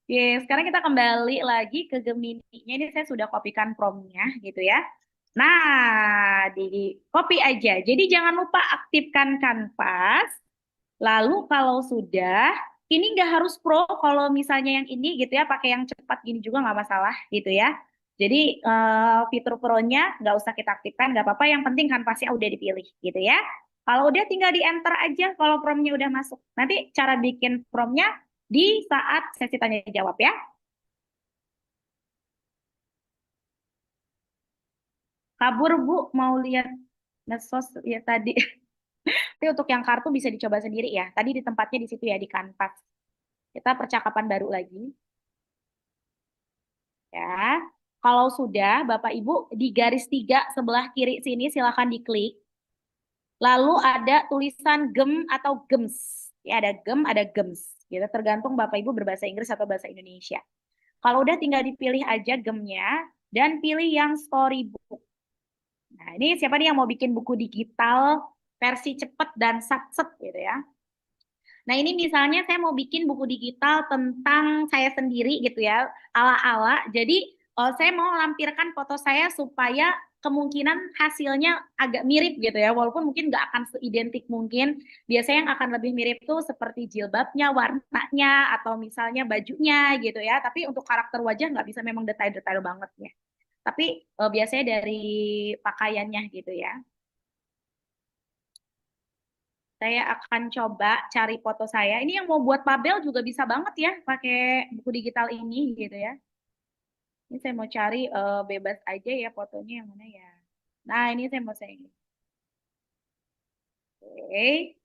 Oke, sekarang kita kembali lagi ke Gemini-nya. Ini saya sudah kopikan promnya gitu ya. Nah, di copy aja. Jadi jangan lupa aktifkan kanvas. Lalu kalau sudah, ini nggak harus pro. Kalau misalnya yang ini gitu ya, pakai yang cepat gini juga nggak masalah gitu ya. Jadi fitur Pro-nya nggak usah kita aktifkan, nggak apa-apa. Yang penting kanvasnya udah dipilih gitu ya. Kalau udah tinggal di enter aja kalau promnya udah masuk. Nanti cara bikin promnya di saat sesi tanya jawab ya. Kabur Bu, mau lihat medsos ya tadi. Tapi untuk yang kartu bisa dicoba sendiri ya. Tadi di tempatnya di situ ya, di kanvas. Kita percakapan baru lagi. Ya. Kalau sudah, Bapak Ibu, di garis 3 sebelah kiri sini silakan diklik. Lalu ada tulisan gem atau gems. Ya, ada gem, ada gems. Gitu, tergantung Bapak Ibu berbahasa Inggris atau bahasa Indonesia. Kalau udah tinggal dipilih aja gemnya dan pilih yang storybook. Nah, ini siapa nih yang mau bikin buku digital versi cepat dan satset gitu ya. Nah, ini misalnya saya mau bikin buku digital tentang saya sendiri gitu ya, ala-ala. Jadi, saya mau lampirkan foto saya supaya kemungkinan hasilnya agak mirip gitu ya, walaupun mungkin nggak akan seidentik mungkin. Biasanya yang akan lebih mirip tuh seperti jilbabnya, warnanya, atau misalnya bajunya gitu ya. Tapi untuk karakter wajah nggak bisa memang detail-detail banget ya. Tapi biasanya dari pakaiannya gitu ya. Saya akan coba cari foto saya. Ini yang mau buat tabel juga bisa banget ya pakai buku digital ini gitu ya. Ini saya mau cari bebas aja ya fotonya yang mana ya. Nah, ini saya mau saya. Oke.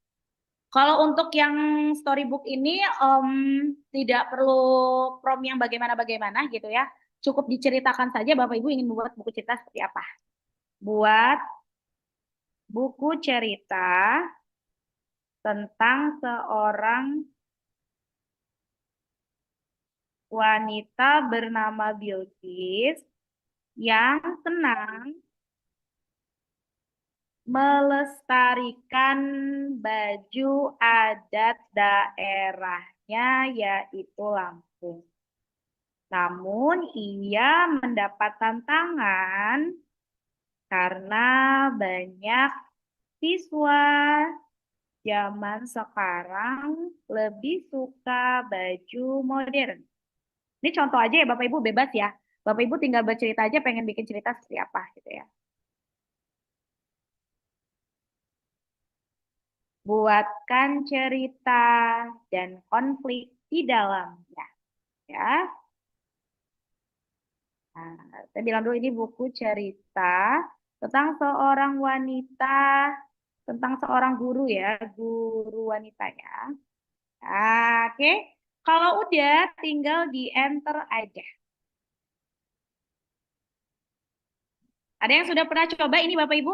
Kalau untuk yang storybook ini tidak perlu prompt yang bagaimana-bagaimana gitu ya. Cukup diceritakan saja Bapak Ibu ingin membuat buku cerita seperti apa. Buat buku cerita tentang seorang wanita bernama Bilqis yang senang melestarikan baju adat daerahnya yaitu Lampung. Namun ia mendapat tantangan karena banyak siswa zaman sekarang lebih suka baju modern. Ini contoh aja ya Bapak Ibu, bebas ya. Bapak Ibu tinggal bercerita aja pengen bikin cerita seperti apa gitu ya. Buatkan cerita dan konflik di dalamnya ya. Nah, saya bilang dulu ini buku cerita tentang seorang wanita, tentang seorang guru ya, guru wanita ya. Oke, kalau udah tinggal di enter aja. Ada yang sudah pernah coba ini Bapak Ibu?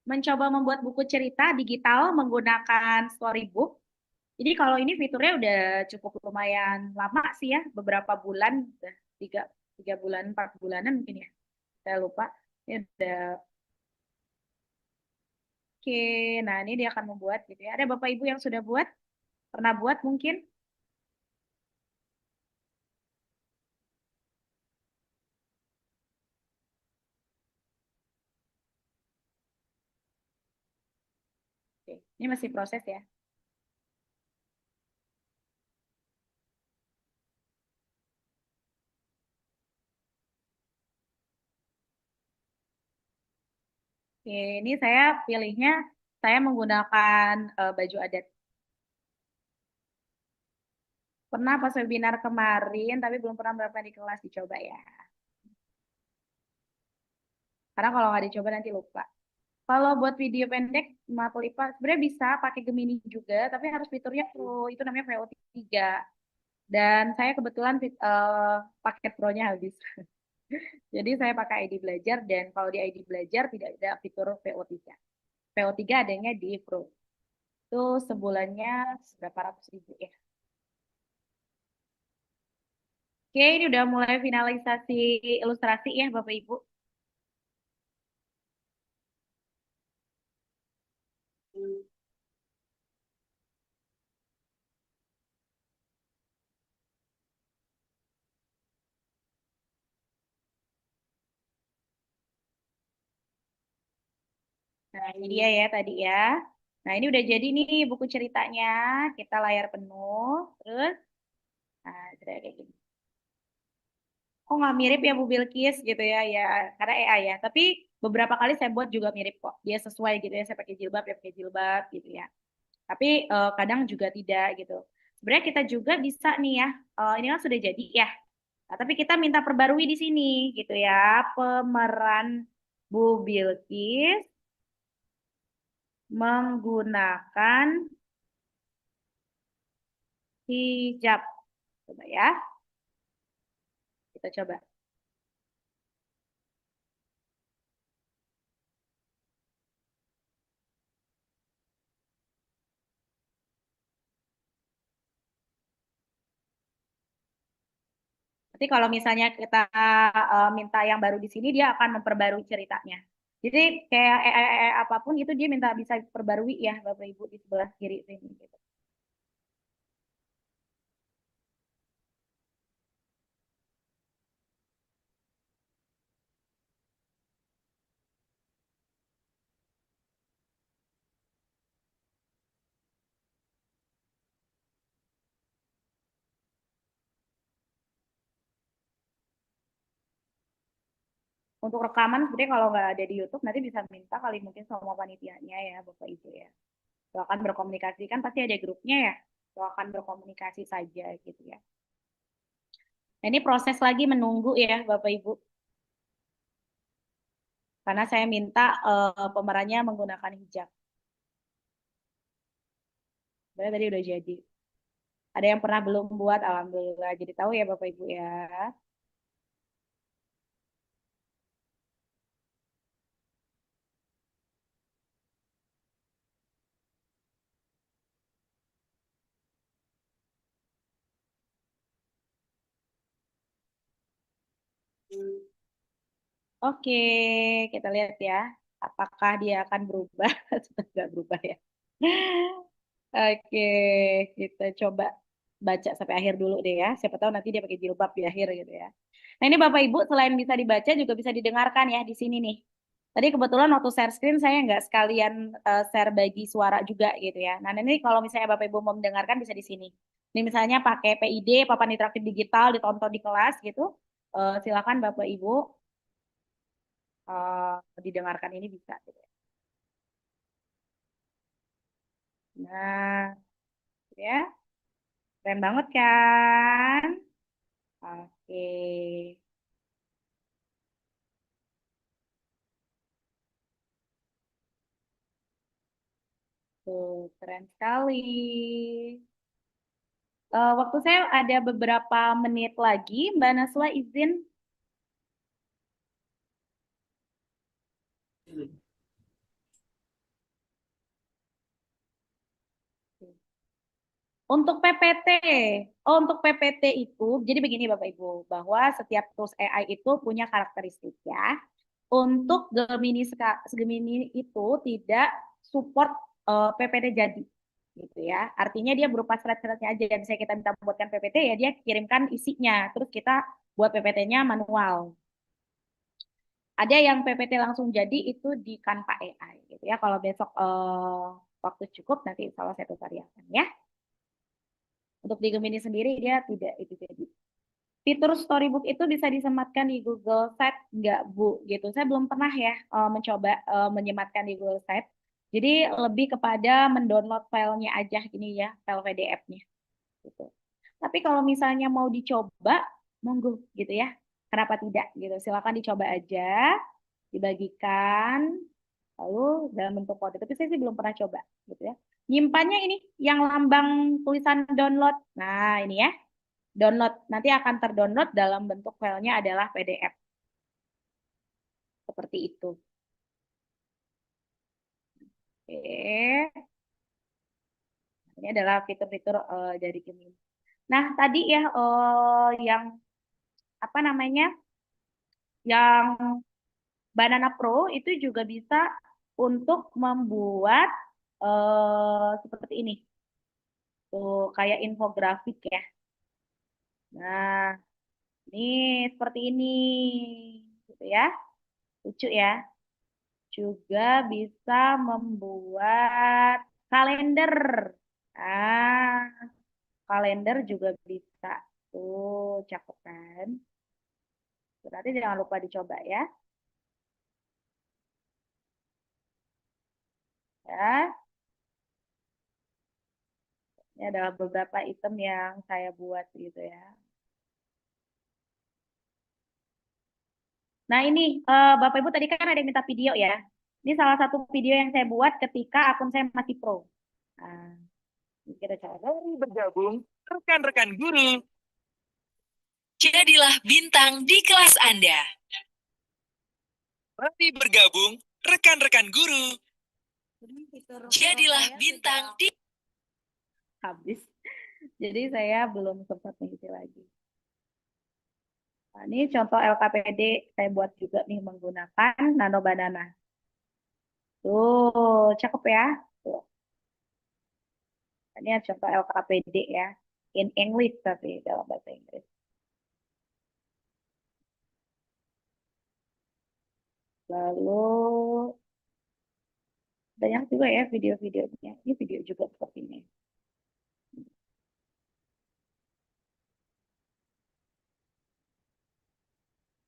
Mencoba membuat buku cerita digital menggunakan storybook. Jadi kalau ini fiturnya udah cukup lumayan lama sih ya, beberapa bulan, udah 3 bulan, 4 bulanan mungkin ya. Saya lupa. Ini udah oke. Nah, ini dia akan membuat gitu ya. Ada Bapak Ibu yang sudah buat? Pernah buat mungkin? Oke. Ini masih proses ya. Oke, ini saya pilihnya saya menggunakan baju adat. Pernah pas webinar kemarin, tapi belum pernah menerapkan di kelas, dicoba ya. Karena kalau nggak dicoba nanti lupa. Kalau buat video pendek, Matul IPA sebenarnya bisa pakai Gemini juga, tapi harus fiturnya Pro, itu namanya VO3. Dan saya kebetulan paket Pro-nya habis. Jadi saya pakai ID Belajar, dan kalau di ID Belajar tidak ada fitur VO3. VO3 adanya di Pro. Itu sebulannya berapa ratus ribu ya. Oke, ini udah mulai finalisasi ilustrasi ya Bapak Ibu. Nah, ini dia ya tadi ya. Nah, ini udah jadi nih buku ceritanya. Kita layar penuh. Terus, nah, kayak gini. kok nggak mirip ya Bu Bilkis gitu ya, ya karena AI ya. Tapi beberapa kali saya buat juga mirip kok. Dia sesuai gitu ya, saya pakai jilbab, ya pakai jilbab gitu ya. Tapi kadang juga tidak gitu. Sebenarnya kita juga bisa nih ya, ini kan sudah jadi ya. Nah, tapi kita minta perbarui di sini gitu ya, pemeran Bu Bilkis menggunakan hijab. Coba ya, kita coba. Nanti kalau misalnya kita minta yang baru di sini, dia akan memperbarui ceritanya. Jadi kayak apapun itu dia minta bisa perbarui ya Bapak Ibu di sebelah kiri sini gitu. Untuk rekaman sebenarnya kalau nggak ada di YouTube nanti bisa minta kali mungkin sama panitianya ya Bapak Ibu ya. Silakan berkomunikasi kan pasti ada grupnya ya. Silakan berkomunikasi saja gitu ya. Nah, ini proses lagi menunggu ya Bapak Ibu. Karena saya minta pemerannya menggunakan hijab. Sebenarnya tadi udah jadi. Ada yang pernah belum buat, alhamdulillah. Jadi tahu ya Bapak Ibu ya. Oke, kita lihat ya. Apakah dia akan berubah atau nggak berubah ya. Oke, kita coba baca sampai akhir dulu deh ya. Siapa tahu nanti dia pakai jilbab di akhir gitu ya. Nah ini Bapak Ibu selain bisa dibaca juga bisa didengarkan ya di sini nih. Tadi kebetulan waktu share screen saya nggak sekalian share bagi suara juga gitu ya. Nah ini kalau misalnya Bapak Ibu mau mendengarkan bisa di sini. Ini misalnya pakai PID, papan interaktif digital, ditonton di kelas gitu. Silakan Bapak Ibu didengarkan ini bisa gitu ya. Nah, gitu ya. Keren banget kan? Oke. Tuh, keren sekali. Waktu saya ada beberapa menit lagi, Mbak Naswa izin. Untuk PPT, untuk PPT itu, jadi begini Bapak Ibu, bahwa setiap tools AI itu punya karakteristik ya. Untuk Gemini itu tidak support PPT jadi, gitu ya. Artinya dia berupa slide-slide-nya aja. Dan saya kita minta buatkan PPT ya dia kirimkan isinya, terus kita buat PPT-nya manual. Ada yang PPT langsung jadi itu di Canva AI, gitu ya. Kalau besok waktu cukup nanti insya Allah saya tutorialkan ya. Untuk di Gemini sendiri dia tidak itu jadi. Fitur Storybook itu bisa disematkan di Google Sheet nggak Bu? Gitu. Saya belum pernah ya mencoba menyematkan di Google Sheet. Jadi lebih kepada mendownload filenya aja gini ya, file PDF-nya gitu. Tapi kalau misalnya mau dicoba, monggo gitu ya. Kenapa tidak gitu? Silakan dicoba aja, dibagikan, lalu dalam bentuk kode. Tapi saya sih belum pernah coba gitu ya. Nyimpannya ini yang lambang tulisan download. Nah, ini ya download nanti akan terdownload dalam bentuk filenya adalah PDF seperti itu. Oke, ini adalah fitur-fitur dari Gemini. Nah, tadi ya yang apa namanya? Yang Banana Pro itu juga bisa untuk membuat seperti ini. Tuh, kayak infografik ya. Nah, ini seperti ini. Gitu ya. Lucu ya. Juga bisa membuat kalender. Ah, kalender juga bisa. Tuh, cakep kan? Nanti jangan lupa dicoba ya. Ya, ini adalah beberapa item yang saya buat gitu ya. Nah ini, Bapak Ibu tadi kan ada yang minta video ya. Ini salah satu video yang saya buat ketika akun saya masih pro. Nah, ini kita coba. Mari bergabung, rekan-rekan guru. Jadilah bintang di kelas Anda. Mari bergabung, rekan-rekan guru. Jadilah Saya bintang sudah di habis. Jadi saya belum sempat mengisi lagi. Nah, ini contoh LKPD saya buat juga nih menggunakan Nano Banana. Tuh, cakep ya. Tuh. Ini contoh LKPD ya. In English tapi dalam bahasa Inggris. Lalu banyak juga ya video-videonya. Ini video juga seperti ini.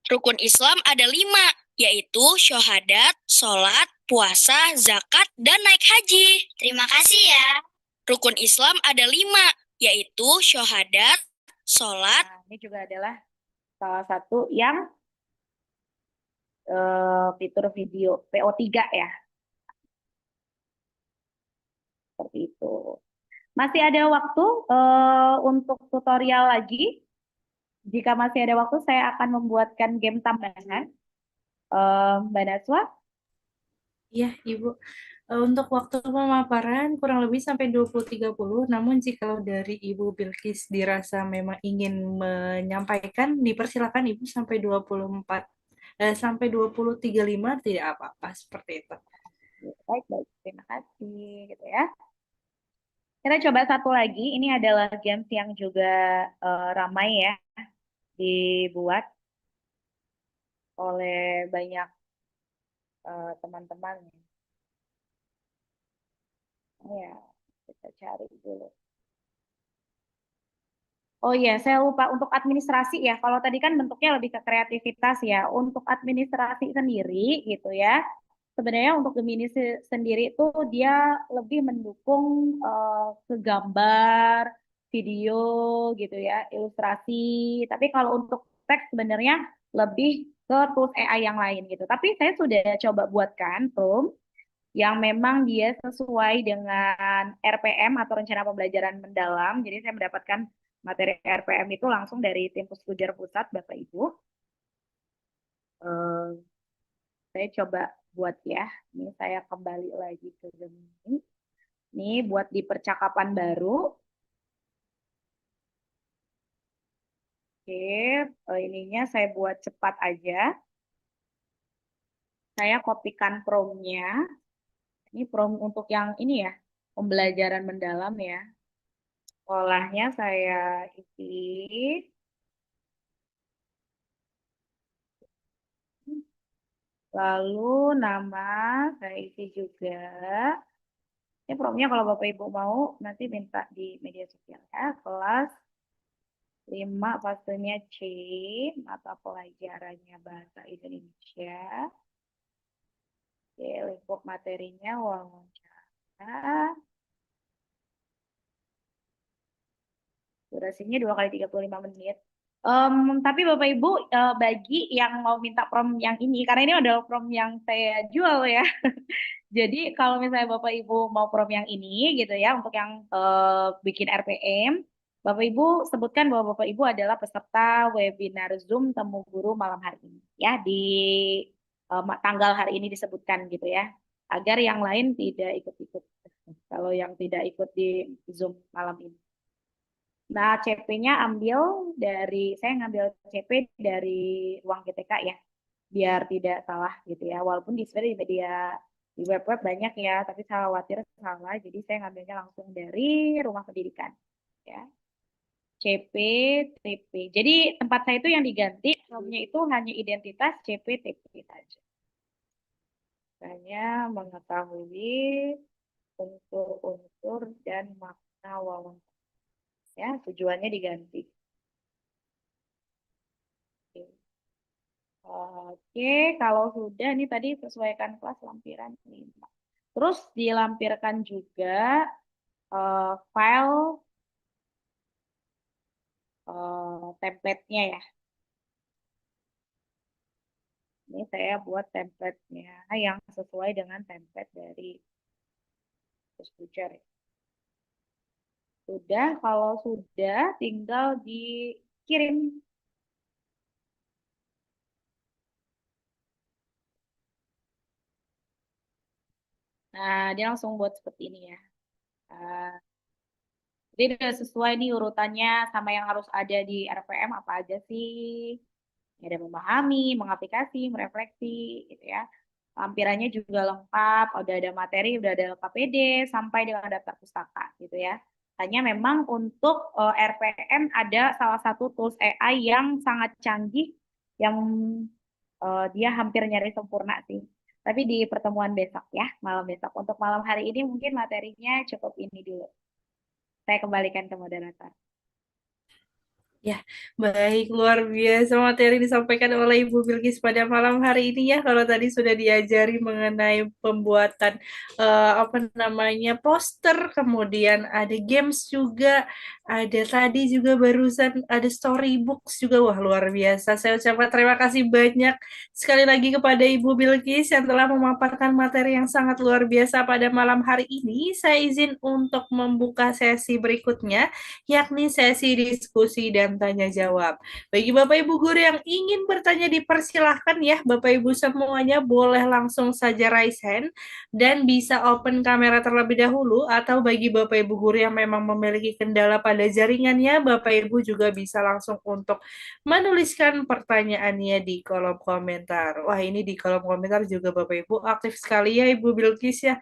rukun Islam ada 5, yaitu syahadat, sholat, puasa, zakat, dan naik haji. Terima kasih ya. Rukun Islam ada 5, yaitu syahadat, sholat. Nah, ini juga adalah salah satu yang fitur video PO3 ya. Seperti itu. Masih ada waktu untuk tutorial lagi. Jika masih ada waktu, saya akan membuatkan game tambahan. Mbak Naswa, Iya, Ibu. Untuk waktu pemaparan kurang lebih sampai 20.30, namun jika dari Ibu Bilkis dirasa memang ingin menyampaikan, dipersilakan Ibu sampai 24 sampai 20.35 tidak apa-apa seperti itu. baik, terima kasih, gitu ya. Kita coba satu lagi. Ini adalah games yang juga ramai ya dibuat oleh banyak teman-teman. Ya, kita cari dulu. Oh iya, saya lupa untuk administrasi ya. Kalau tadi kan bentuknya lebih ke kreativitas ya. Untuk administrasi sendiri gitu ya. Sebenarnya untuk Gemini sendiri itu dia lebih mendukung ke gambar, video gitu ya, ilustrasi. Tapi kalau untuk teks sebenarnya lebih ke tools AI yang lain gitu. Tapi saya sudah coba buatkan prompt yang memang dia sesuai dengan RPM atau rencana pembelajaran mendalam. Jadi saya mendapatkan materi RPM itu langsung dari tim Puskujar Pusat, Bapak Ibu. Saya coba buat ya. Ini saya kembali lagi ke Gemini. Ini buat di percakapan baru. Oke, ininya saya buat cepat aja. Saya kopikan prompt-nya. Ini prompt untuk yang ini ya, pembelajaran mendalam ya. Sekolahnya saya isi. Lalu nama saya isi juga. Ini prompt-nya kalau Bapak Ibu mau nanti minta di media sosial ya. Kelas 5 fasenya C, mata pelajarannya Bahasa Indonesia. Oke, lingkup materinya wawancara. Durasinya 2 kali 35 menit. Tapi Bapak Ibu bagi yang mau minta prom yang ini, karena ini adalah prom yang saya jual ya. Jadi kalau misalnya Bapak Ibu mau prom yang ini gitu ya, untuk yang bikin RPM, Bapak Ibu sebutkan bahwa Bapak Ibu adalah peserta webinar Zoom Temu Guru malam hari ini. Ya, di tanggal hari ini disebutkan gitu ya, agar yang lain tidak ikut-ikut. Kalau yang tidak ikut di Zoom malam ini. Nah, CP-nya ambil dari, saya ngambil CP dari ruang GTK ya, biar tidak salah gitu ya. Walaupun di sebenarnya di media di web-web banyak ya, tapi saya khawatir salah, jadi saya ngambilnya langsung dari rumah pendidikan ya. CP, TP. Jadi tempat saya itu yang diganti, nomornya itu hanya identitas CP, TP saja. Hanya mengetahui unsur-unsur dan makna wawasan. Ya, tujuannya diganti. Oke. Oke, kalau sudah ini tadi sesuaikan kelas lampiran 5. Terus dilampirkan juga file template-nya ya. Ini saya buat template-nya yang sesuai dengan template dari Puspucer. Sudah, kalau sudah tinggal dikirim. Nah, dia langsung buat seperti ini ya. Uh, Jadi udah sesuai nih urutannya sama yang harus ada di RPM apa aja sih. Ada memahami, mengaplikasi, merefleksi gitu ya. Lampirannya juga lengkap, udah ada materi, udah ada KPD, sampai dengan daftar pustaka gitu ya. Hanya memang untuk RPM ada salah satu tools AI yang sangat canggih, yang dia hampir nyari sempurna sih. Tapi di pertemuan besok ya, malam besok. Untuk malam hari ini mungkin materinya cukup ini dulu. Saya kembalikan ke moderator. Ya, baik, luar biasa materi disampaikan oleh Ibu Bilkis pada malam hari ini ya. Kalau tadi sudah diajari mengenai pembuatan apa namanya poster, kemudian ada games juga, ada tadi juga barusan ada storybooks juga. Wah, luar biasa. Saya ucapkan terima kasih banyak sekali lagi kepada Ibu Bilkis yang telah memaparkan materi yang sangat luar biasa pada malam hari ini. Saya izin untuk membuka sesi berikutnya, yakni sesi diskusi dan tanya jawab. Bagi Bapak Ibu guru yang ingin bertanya dipersilahkan ya, Bapak Ibu semuanya boleh langsung saja raise hand dan bisa open kamera terlebih dahulu, atau bagi Bapak Ibu guru yang memang memiliki kendala pada jaringannya, Bapak Ibu juga bisa langsung untuk menuliskan pertanyaannya di kolom komentar. Wah, ini di kolom komentar juga Bapak Ibu aktif sekali ya Ibu Bilkis ya.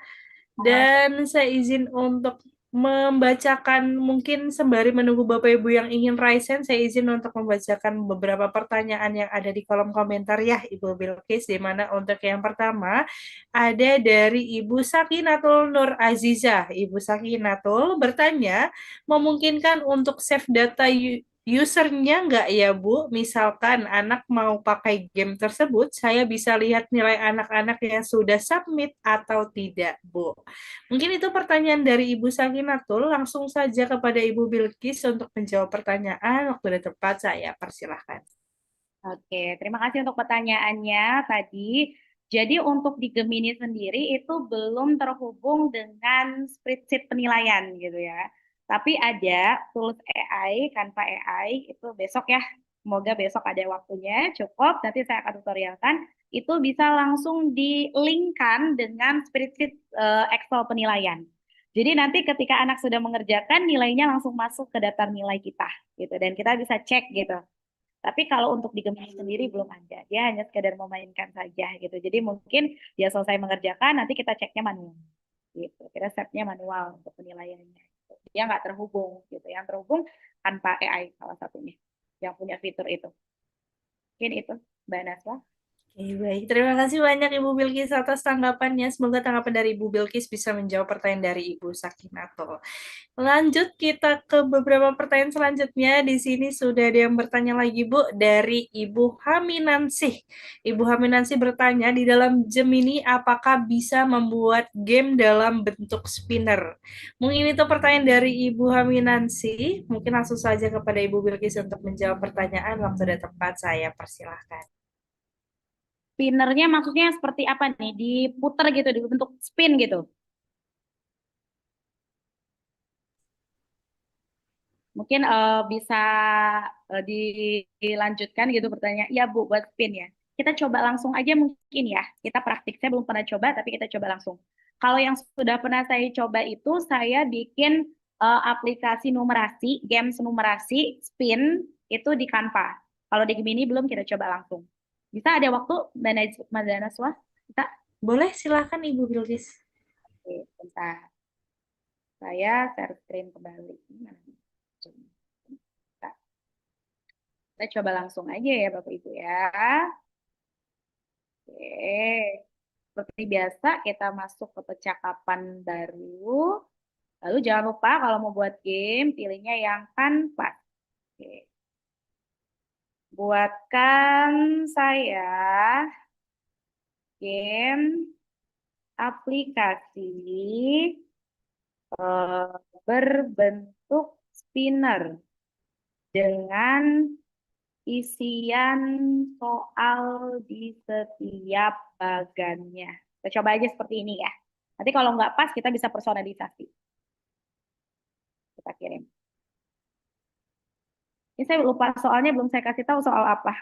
Dan saya izin untuk membacakan, mungkin sembari menunggu Bapak Ibu yang ingin raise hand, saya izin untuk membacakan beberapa pertanyaan yang ada di kolom komentar ya Ibu Bilkis, di mana untuk yang pertama ada dari Ibu Sakinatul Nur Azizah. Ibu Sakinatul bertanya, memungkinkan untuk save data usernya nggak ya Bu? Misalkan anak mau pakai game tersebut, saya bisa lihat nilai anak-anak yang sudah submit atau tidak Bu. Mungkin itu pertanyaan dari Ibu Sakinatul. Langsung saja kepada Ibu Bilkis untuk menjawab pertanyaan. Waktu sudah tepat, saya persilahkan. Oke, terima kasih untuk pertanyaannya tadi. Jadi untuk di Gemini sendiri itu belum terhubung dengan spreadsheet penilaian gitu ya. Tapi ada tools AI, Canva AI, itu besok ya. Semoga besok ada waktunya cukup. Nanti saya akan tutorialkan. Itu bisa langsung di-linkkan dengan spreadsheet Excel penilaian. Jadi nanti ketika anak sudah mengerjakan, nilainya langsung masuk ke daftar nilai kita gitu. Dan kita bisa cek gitu. Tapi kalau untuk di Gemini sendiri belum ada. Dia hanya sekedar memainkan saja gitu. Jadi mungkin dia selesai mengerjakan, nanti kita ceknya manual. Gitu. Kita setnya manual untuk penilaiannya. Dia nggak terhubung gitu. Yang terhubung tanpa AI salah satunya. Yang punya fitur itu. Mungkin itu, Mbak Naswa. Oke, baik. Terima kasih banyak Ibu Bilkis atas tanggapannya. Semoga tanggapan dari Ibu Bilkis bisa menjawab pertanyaan dari Ibu Sakinatul. Lanjut kita ke beberapa pertanyaan selanjutnya. Di sini sudah ada yang bertanya lagi Bu, dari Ibu Haminansih. Ibu Haminansih bertanya, di dalam Gemini apakah bisa membuat game dalam bentuk spinner? Mungkin itu pertanyaan dari Ibu Haminansih. Mungkin langsung saja kepada Ibu Bilkis untuk menjawab pertanyaan. Waktu sudah tepat, saya persilahkan. Spinnernya maksudnya seperti apa nih? Diputar gitu, dibentuk spin gitu. Mungkin bisa dilanjutkan gitu pertanyaan. Ya Bu, buat spin ya. Kita coba langsung aja mungkin ya. Kita praktik, saya belum pernah coba, tapi kita coba langsung. Kalau yang sudah pernah saya coba itu, saya bikin aplikasi numerasi, games numerasi, spin, itu di Canva. Kalau di Gemini belum, kita coba langsung. Bisa ada waktu, Mbak Danaswa? Bisa? Boleh, silakan Ibu Bilkis. Oke, bentar. Saya share screen kembali. Kita coba langsung aja ya Bapak Ibu ya. Oke. Seperti biasa kita masuk ke percakapan baru. Lalu jangan lupa kalau mau buat game, pilihnya yang Canva. Oke. buatkan saya game aplikasi berbentuk spinner dengan isian soal di setiap bagannya. Kita coba aja seperti ini ya. Nanti kalau nggak pas kita bisa personalisasi. Kita kirim. Ini saya lupa soalnya belum saya kasih tahu soal apa.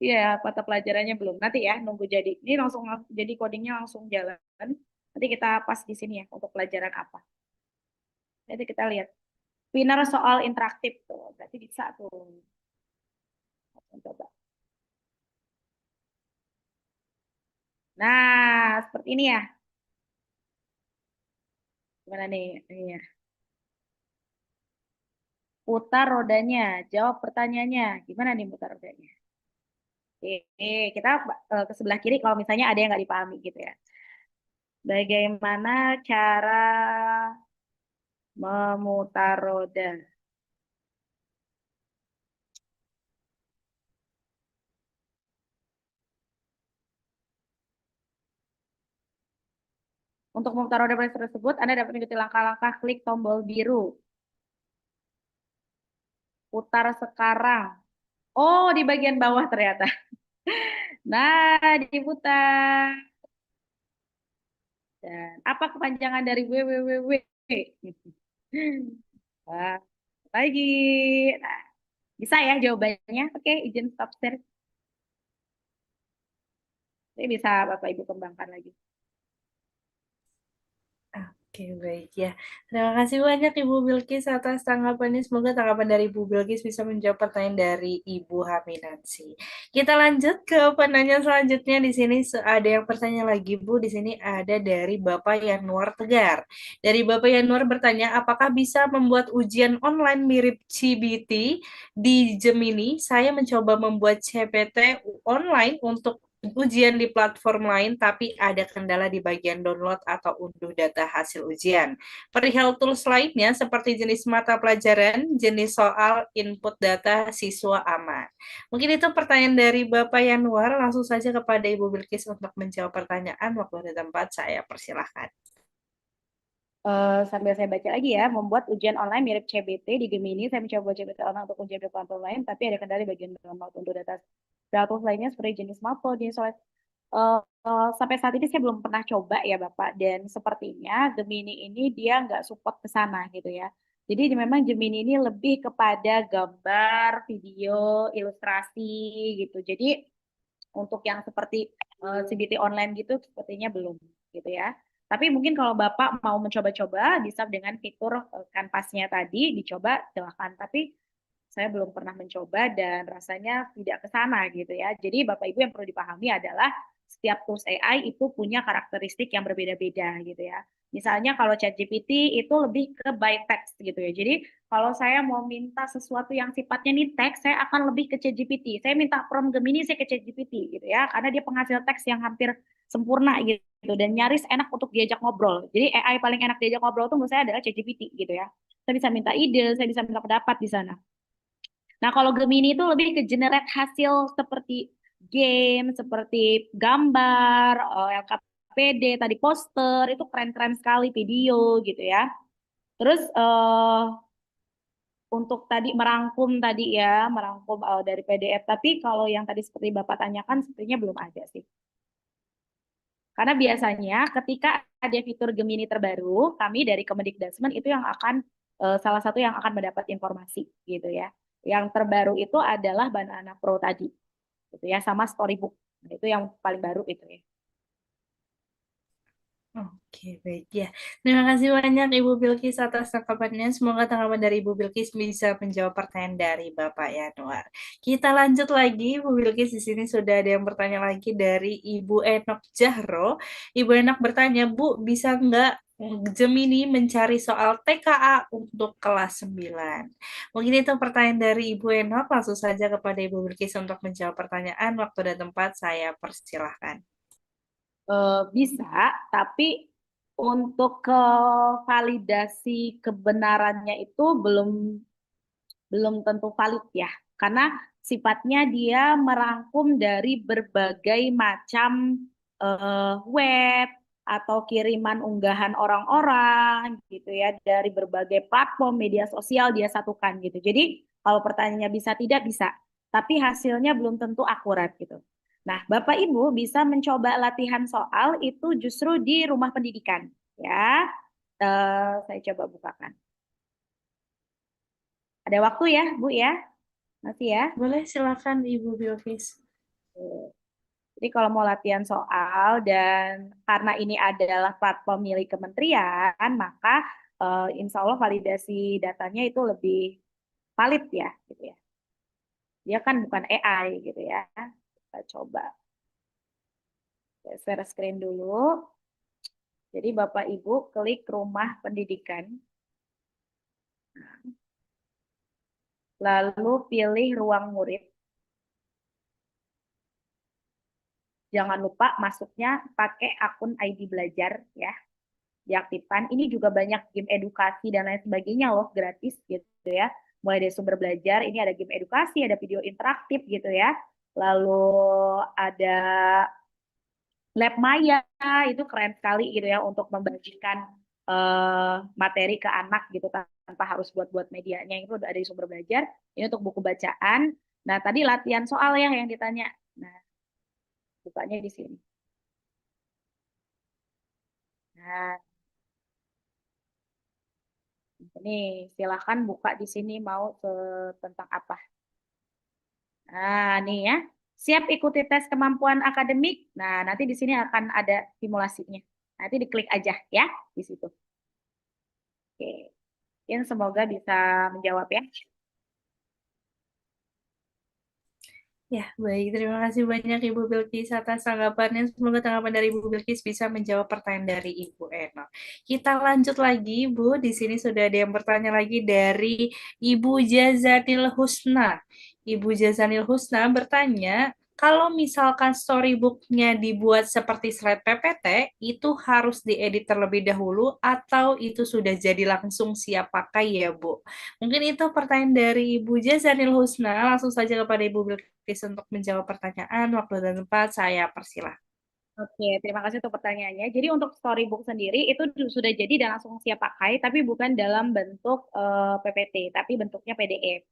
Iya, mata pelajarannya belum. Nanti ya nunggu jadi. Ini langsung jadi codingnya langsung jalan. Nanti kita pas di sini ya untuk pelajaran apa. Nanti kita lihat. Winner soal interaktif tuh. Berarti bisa tuh. Langsung coba. Nah, seperti ini ya. Gimana nih? Iya. Putar rodanya, jawab pertanyaannya. Gimana nih putar rodanya? Kita ke sebelah kiri kalau misalnya ada yang nggak dipahami gitu ya. Bagaimana cara memutar roda? Untuk memutar roda tersebut, Anda dapat mengikuti langkah-langkah klik tombol biru. Putar sekarang. Oh, di bagian bawah ternyata. Nah, diputar. Dan apa kepanjangan dari www? Wah, lagi. Nah, bisa ya jawabannya? Oke, izin stop share. Ini bisa Bapak Ibu kembangkan lagi. Oke, baik ya. Terima kasih banyak Ibu Bilkis atas tanggapannya. Semoga tanggapan dari Ibu Bilkis bisa menjawab pertanyaan dari Ibu Haminansi. Kita lanjut ke penanya selanjutnya. Di sini ada yang bertanya lagi, Bu. Di sini ada dari Bapak Yanuar Tegar. Dari Bapak Yanuar bertanya, apakah bisa membuat ujian online mirip CBT di Gemini? Saya mencoba membuat CPT online untuk ujian di platform lain, tapi ada kendala di bagian download atau unduh data hasil ujian. Perihal tools lainnya seperti jenis mata pelajaran, jenis soal, input data siswa aman. Mungkin itu pertanyaan dari Bapak Yanuar. Langsung saja kepada Ibu Bilkis untuk menjawab pertanyaan. Waktu dan tempat saya persilahkan. Sambil saya baca lagi ya, membuat ujian online mirip CBT di Gemini. Saya mencoba CBT online untuk ujian di platform lain, tapi ada kendala di bagian download untuk data lainnya seperti jenis mapel, jenis soal. Sampai saat ini saya belum pernah coba ya Bapak, dan sepertinya Gemini ini dia nggak support ke sana gitu ya. Jadi memang Gemini ini lebih kepada gambar, video, ilustrasi gitu. Jadi untuk yang seperti CBT online gitu sepertinya belum gitu ya. Tapi mungkin kalau Bapak mau mencoba-coba bisa dengan fitur kanvasnya tadi dicoba silahkan. Tapi saya belum pernah mencoba dan rasanya tidak ke sana gitu ya. Jadi Bapak Ibu yang perlu dipahami adalah setiap tools AI itu punya karakteristik yang berbeda-beda gitu ya. Misalnya kalau ChatGPT itu lebih ke by text gitu ya. Jadi kalau saya mau minta sesuatu yang sifatnya nih teks, saya akan lebih ke ChatGPT. Saya minta prompt Gemini, saya ke ChatGPT gitu ya. Karena dia penghasil teks yang hampir sempurna gitu dan nyaris enak untuk diajak ngobrol. Jadi AI paling enak diajak ngobrol itu menurut saya adalah ChatGPT gitu ya. Saya bisa minta ide, saya bisa minta pendapat di sana. Nah, kalau Gemini itu lebih ke generate hasil seperti game, seperti gambar, LKPD, tadi poster, itu keren-keren sekali video gitu ya. Terus untuk tadi merangkum tadi ya, merangkum dari PDF. Tapi kalau yang tadi seperti Bapak tanyakan, sepertinya belum ada sih. Karena biasanya ketika ada fitur Gemini terbaru, kami dari Kemendikbudristek itu yang akan salah satu yang akan mendapat informasi gitu ya. Yang terbaru itu adalah Banana Pro tadi, gitu ya, sama Storybook. Nah, itu yang paling baru itu ya. Oke, baik ya. Terima kasih banyak Ibu Bilkis atas tanggapannya. Semoga tanggapan dari Ibu Bilkis bisa menjawab pertanyaan dari Bapak Yanuar. Kita lanjut lagi, Ibu Bilkis di sini sudah ada yang bertanya lagi dari Ibu Enok Jahro. Ibu Enok bertanya, Bu, bisa nggak Gemini mencari soal TKA untuk kelas 9? Mungkin itu pertanyaan dari Ibu Enok. Langsung saja kepada Ibu Bilkis untuk menjawab pertanyaan. Waktu dan tempat saya persilahkan. Bisa, tapi untuk ke validasi kebenarannya itu belum tentu valid ya. Karena sifatnya dia merangkum dari berbagai macam web atau kiriman unggahan orang-orang gitu ya, dari berbagai platform media sosial dia satukan gitu. Jadi kalau pertanyaannya bisa tidak bisa, tapi hasilnya belum tentu akurat gitu. Nah, Bapak Ibu bisa mencoba latihan soal itu justru di rumah pendidikan ya. Saya coba bukakan. Ada waktu ya, Bu ya? Masih ya? Boleh silakan Ibu Bilkis. Jadi kalau mau latihan soal dan karena ini adalah platform milik kementerian, maka insya Allah validasi datanya itu lebih valid ya, gitu ya. Dia kan bukan AI gitu ya. Kita coba share screen dulu. Jadi Bapak Ibu klik rumah pendidikan, lalu pilih ruang murid. Jangan lupa masuknya pakai akun ID belajar ya, diaktifkan. Ini juga banyak game edukasi dan lain sebagainya loh, gratis gitu ya. Mulai dari sumber belajar, ini ada game edukasi, ada video interaktif gitu ya. Lalu ada Lab Maya, itu keren sekali gitu ya untuk membagikan materi ke anak gitu tanpa harus buat-buat medianya. Itu ada di sumber belajar. Ini untuk buku bacaan. Nah, tadi latihan soal ya yang ditanya. Nah, bukanya di sini. Nah, ini silahkan buka di sini mau tentang apa. Nah, nih ya. Siap ikuti tes kemampuan akademik. Nah, nanti di sini akan ada simulasinya. Nanti diklik aja ya di situ. Oke. Mungkin semoga bisa menjawab ya. Ya, baik. Terima kasih banyak Ibu Bilkis atas tanggapannya. Semoga tanggapan dari Ibu Bilkis bisa menjawab pertanyaan dari Ibu Eno. Kita lanjut lagi, Bu. Di sini sudah ada yang bertanya lagi dari Ibu Jazanil Husna. Ibu Jazanil Husna bertanya, kalau misalkan storybook-nya dibuat seperti slide PPT, itu harus diedit terlebih dahulu atau itu sudah jadi langsung siap pakai ya, Bu? Mungkin itu pertanyaan dari Ibu Jazanil Husna. Langsung saja kepada Ibu Bilkis untuk menjawab pertanyaan. Waktu dan tempat saya persilahkan. Oke, terima kasih untuk pertanyaannya. Jadi untuk storybook sendiri itu sudah jadi dan langsung siap pakai, tapi bukan dalam bentuk PPT, tapi bentuknya PDF.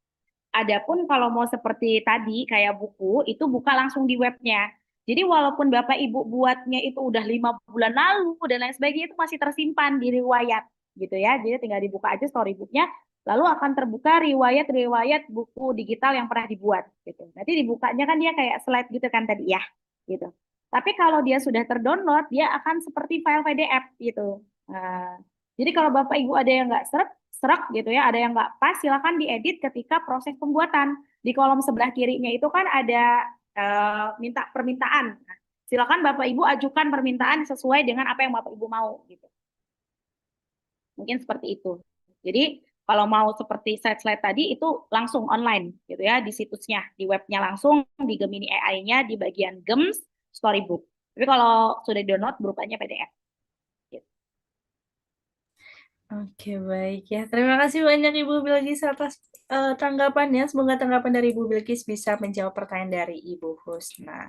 Adapun kalau mau seperti tadi kayak buku itu buka langsung di webnya. Jadi walaupun Bapak Ibu buatnya itu udah 5 bulan lalu dan lain sebagainya itu masih tersimpan di riwayat gitu ya. Jadi tinggal dibuka aja storybooknya, lalu akan terbuka riwayat-riwayat buku digital yang pernah dibuat gitu. Nanti dibukanya kan dia kayak slide gitu kan tadi ya, gitu. Tapi kalau dia sudah terdownload, dia akan seperti file PDF gitu. Nah, jadi kalau Bapak Ibu ada yang nggak serak gitu ya, ada yang nggak pas, silakan diedit ketika proses pembuatan. Di kolom sebelah kirinya itu kan ada minta permintaan. Nah, silakan Bapak Ibu ajukan permintaan sesuai dengan apa yang Bapak Ibu mau gitu. Mungkin seperti itu. Jadi kalau mau seperti slide-slide tadi itu langsung online gitu ya, di situsnya, di webnya langsung, di Gemini AI-nya di bagian GEMS Storybook. Tapi kalau sudah download berupanya PDF. Oke, baik ya. Terima kasih banyak Ibu Bilkis atas tanggapannya. Semoga tanggapan dari Ibu Bilkis bisa menjawab pertanyaan dari Ibu Husna.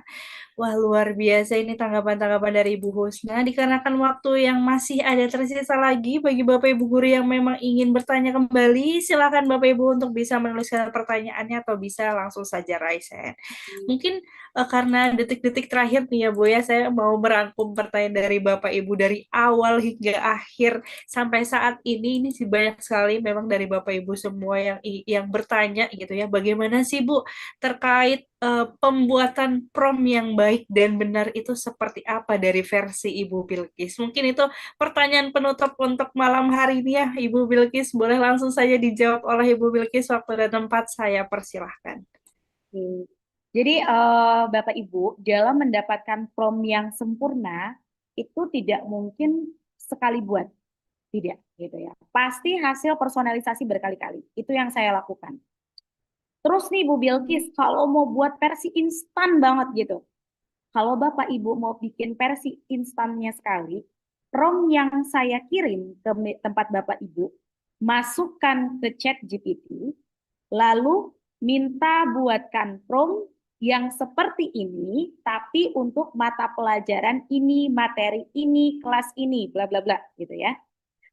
Wah, luar biasa ini tanggapan-tanggapan dari Ibu Husna. Dikarenakan waktu yang masih ada tersisa lagi bagi Bapak Ibu guru yang memang ingin bertanya kembali, silakan Bapak Ibu untuk bisa menuliskan pertanyaannya atau bisa langsung saja raise hand. Mungkin karena detik-detik terakhir nih ya Bu ya, saya mau merangkum pertanyaan dari Bapak Ibu dari awal hingga akhir sampai saat ini sih banyak sekali memang dari Bapak Ibu semua yang bertanya gitu ya, bagaimana sih Bu terkait pembuatan prompt yang baik dan benar itu seperti apa dari versi Ibu Bilkis? Mungkin itu pertanyaan penutup untuk malam hari ini ya, Ibu Bilkis. Boleh langsung saja dijawab oleh Ibu Bilkis. Waktu dan tempat saya persilahkan. Jadi Bapak Ibu dalam mendapatkan prompt yang sempurna itu tidak mungkin sekali buat, tidak gitu ya. Pasti hasil personalisasi berkali-kali. Itu yang saya lakukan. Terus nih Bu Bilkis, kalau mau buat versi instan banget gitu. Kalau Bapak Ibu mau bikin versi instannya sekali, prompt yang saya kirim ke tempat Bapak Ibu, masukkan ke chat GPT, lalu minta buatkan prom yang seperti ini, tapi untuk mata pelajaran ini, materi ini, kelas ini, bla bla bla, gitu ya.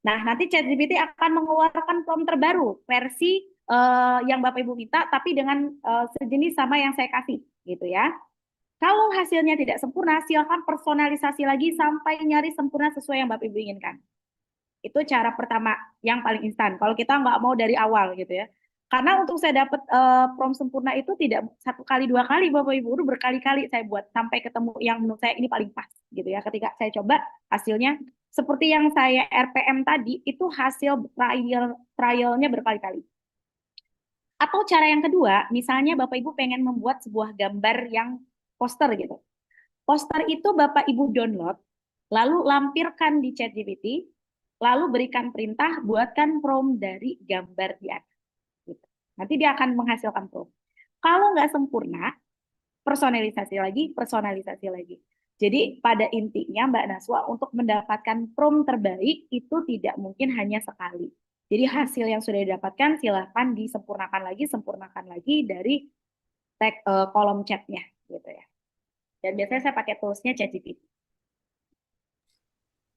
Nah, nanti ChatGPT akan mengeluarkan prompt terbaru, versi yang Bapak Ibu minta, tapi dengan sejenis sama yang saya kasih, gitu ya. Kalau hasilnya tidak sempurna, silakan personalisasi lagi sampai nyaris sempurna sesuai yang Bapak Ibu inginkan. Itu cara pertama yang paling instan. Kalau kita nggak mau dari awal gitu ya. Karena untuk saya dapat prompt sempurna itu tidak 1 kali 2 kali Bapak Ibu Guru, berkali-kali saya buat sampai ketemu yang menurut saya ini paling pas gitu ya. Ketika saya coba hasilnya seperti yang saya RPM tadi itu hasil trialnya berkali-kali. Atau cara yang kedua, misalnya Bapak Ibu pengen membuat sebuah gambar yang poster gitu. Poster itu Bapak Ibu download, lalu lampirkan di ChatGPT, lalu berikan perintah buatkan prompt dari gambar di atas. Gitu. Nanti dia akan menghasilkan prompt. Kalau nggak sempurna, personalisasi lagi. Jadi pada intinya Mbak Naswa untuk mendapatkan prompt terbaik itu tidak mungkin hanya sekali. Jadi hasil yang sudah didapatkan silahkan sempurnakan lagi dari kolom chatnya gitu ya. Dan biasanya saya pakai toolsnya ChatGPT.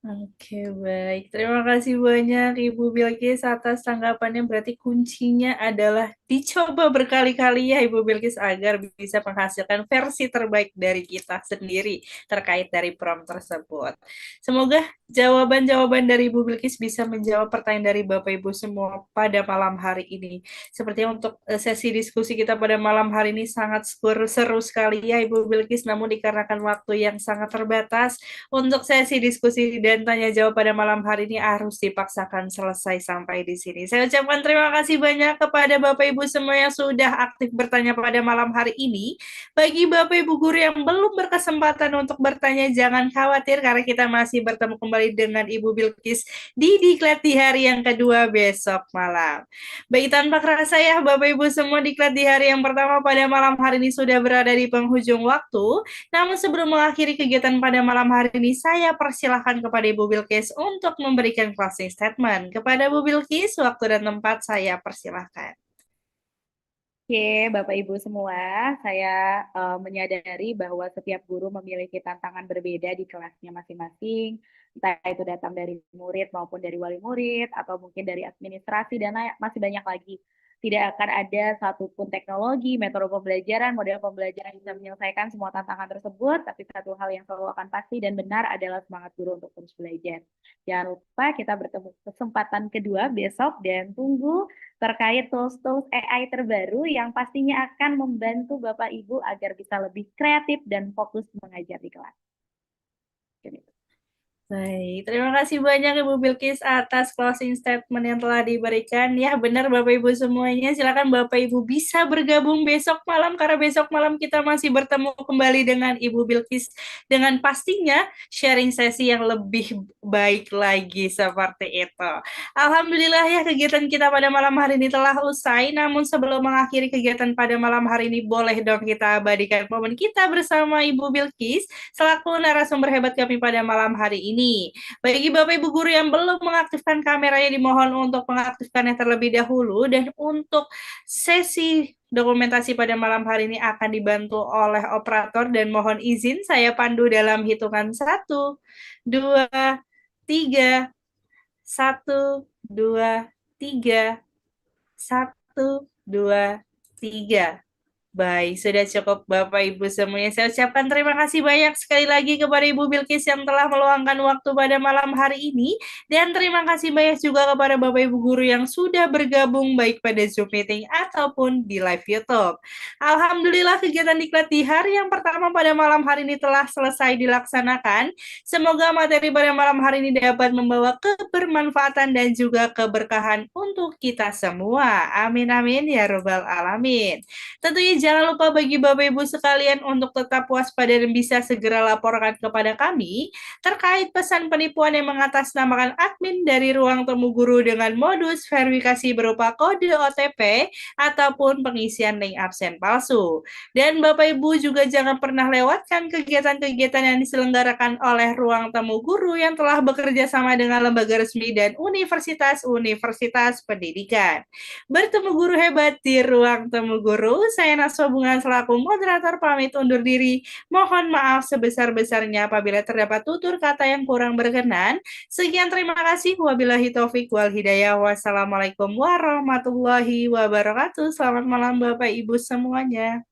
Oke, baik. Terima kasih banyak Ibu Bilkis atas tanggapannya. Berarti kuncinya adalah dicoba berkali-kali ya Ibu Bilkis agar bisa menghasilkan versi terbaik dari kita sendiri terkait dari prompt tersebut. Semoga jawaban-jawaban dari Ibu Bilkis bisa menjawab pertanyaan dari Bapak Ibu semua pada malam hari ini. Sepertinya untuk sesi diskusi kita pada malam hari ini sangat seru sekali ya Ibu Bilkis, namun dikarenakan waktu yang sangat terbatas, untuk sesi diskusi dan tanya jawab pada malam hari ini harus dipaksakan selesai sampai di sini. Saya ucapkan terima kasih banyak kepada Bapak Ibu semua yang sudah aktif bertanya pada malam hari ini. Bagi Bapak Ibu guru yang belum berkesempatan untuk bertanya, jangan khawatir karena kita masih bertemu kembali dengan Ibu Bilkis di Diklat di hari yang kedua besok malam. Baik, tanpa kerasa ya Bapak Ibu semua, Diklat di hari yang pertama pada malam hari ini sudah berada di penghujung waktu. Namun sebelum mengakhiri kegiatan pada malam hari ini, saya persilahkan kepada Ibu Bilkis untuk memberikan closing statement. Kepada Ibu Bilkis, waktu dan tempat saya persilahkan. Oke, Bapak Ibu semua, saya menyadari bahwa setiap guru memiliki tantangan berbeda di kelasnya masing-masing, entah itu datang dari murid maupun dari wali murid, atau mungkin dari administrasi, dan masih banyak lagi. Tidak akan ada satupun teknologi, metode pembelajaran, model pembelajaran yang bisa menyelesaikan semua tantangan tersebut, tapi satu hal yang selalu akan pasti dan benar adalah semangat guru untuk terus belajar. Jangan lupa kita bertemu kesempatan kedua besok, dan tunggu terkait tools-tools AI terbaru yang pastinya akan membantu Bapak Ibu agar bisa lebih kreatif dan fokus mengajar di kelas. Baik, terima kasih banyak Ibu Bilkis atas closing statement yang telah diberikan. Ya, benar Bapak Ibu semuanya, silakan Bapak Ibu bisa bergabung besok malam, karena besok malam kita masih bertemu kembali dengan Ibu Bilkis dengan pastinya sharing sesi yang lebih baik lagi seperti itu. Alhamdulillah ya, kegiatan kita pada malam hari ini telah usai, namun sebelum mengakhiri kegiatan pada malam hari ini, boleh dong kita abadikan momen kita bersama Ibu Bilkis selaku narasumber hebat kami pada malam hari ini. Bagi Bapak Ibu guru yang belum mengaktifkan kameranya, dimohon untuk mengaktifkannya terlebih dahulu, dan untuk sesi dokumentasi pada malam hari ini akan dibantu oleh operator, dan mohon izin saya pandu dalam hitungan 1, 2, 3, 1, 2, 3, 1, 2, 3. Baik, sudah cukup Bapak Ibu semuanya. Saya ucapkan terima kasih banyak sekali lagi kepada Ibu Bilkis yang telah meluangkan waktu pada malam hari ini. Dan terima kasih banyak juga kepada Bapak Ibu guru yang sudah bergabung baik pada Zoom meeting ataupun di live YouTube. Alhamdulillah kegiatan Diklat di hari yang pertama pada malam hari ini telah selesai dilaksanakan. Semoga materi pada malam hari ini dapat membawa kebermanfaatan dan juga keberkahan untuk kita semua. Amin amin ya robbal alamin. Tentunya jangan lupa bagi Bapak Ibu sekalian untuk tetap waspada dan bisa segera laporkan kepada kami terkait pesan penipuan yang mengatasnamakan admin dari ruang temu guru dengan modus verifikasi berupa kode OTP ataupun pengisian link absen palsu. Dan Bapak Ibu juga jangan pernah lewatkan kegiatan-kegiatan yang diselenggarakan oleh ruang temu guru yang telah bekerja sama dengan lembaga resmi dan universitas-universitas pendidikan. Bertemu guru hebat di ruang temu guru, saya Naswa Bunga selaku moderator pamit undur diri. Mohon maaf sebesar-besarnya apabila terdapat tutur kata yang kurang berkenan. Sekian, terima kasih. Wabillahi taufik wal hidayah. Wassalamualaikum warahmatullahi wabarakatuh. Selamat malam Bapak Ibu semuanya.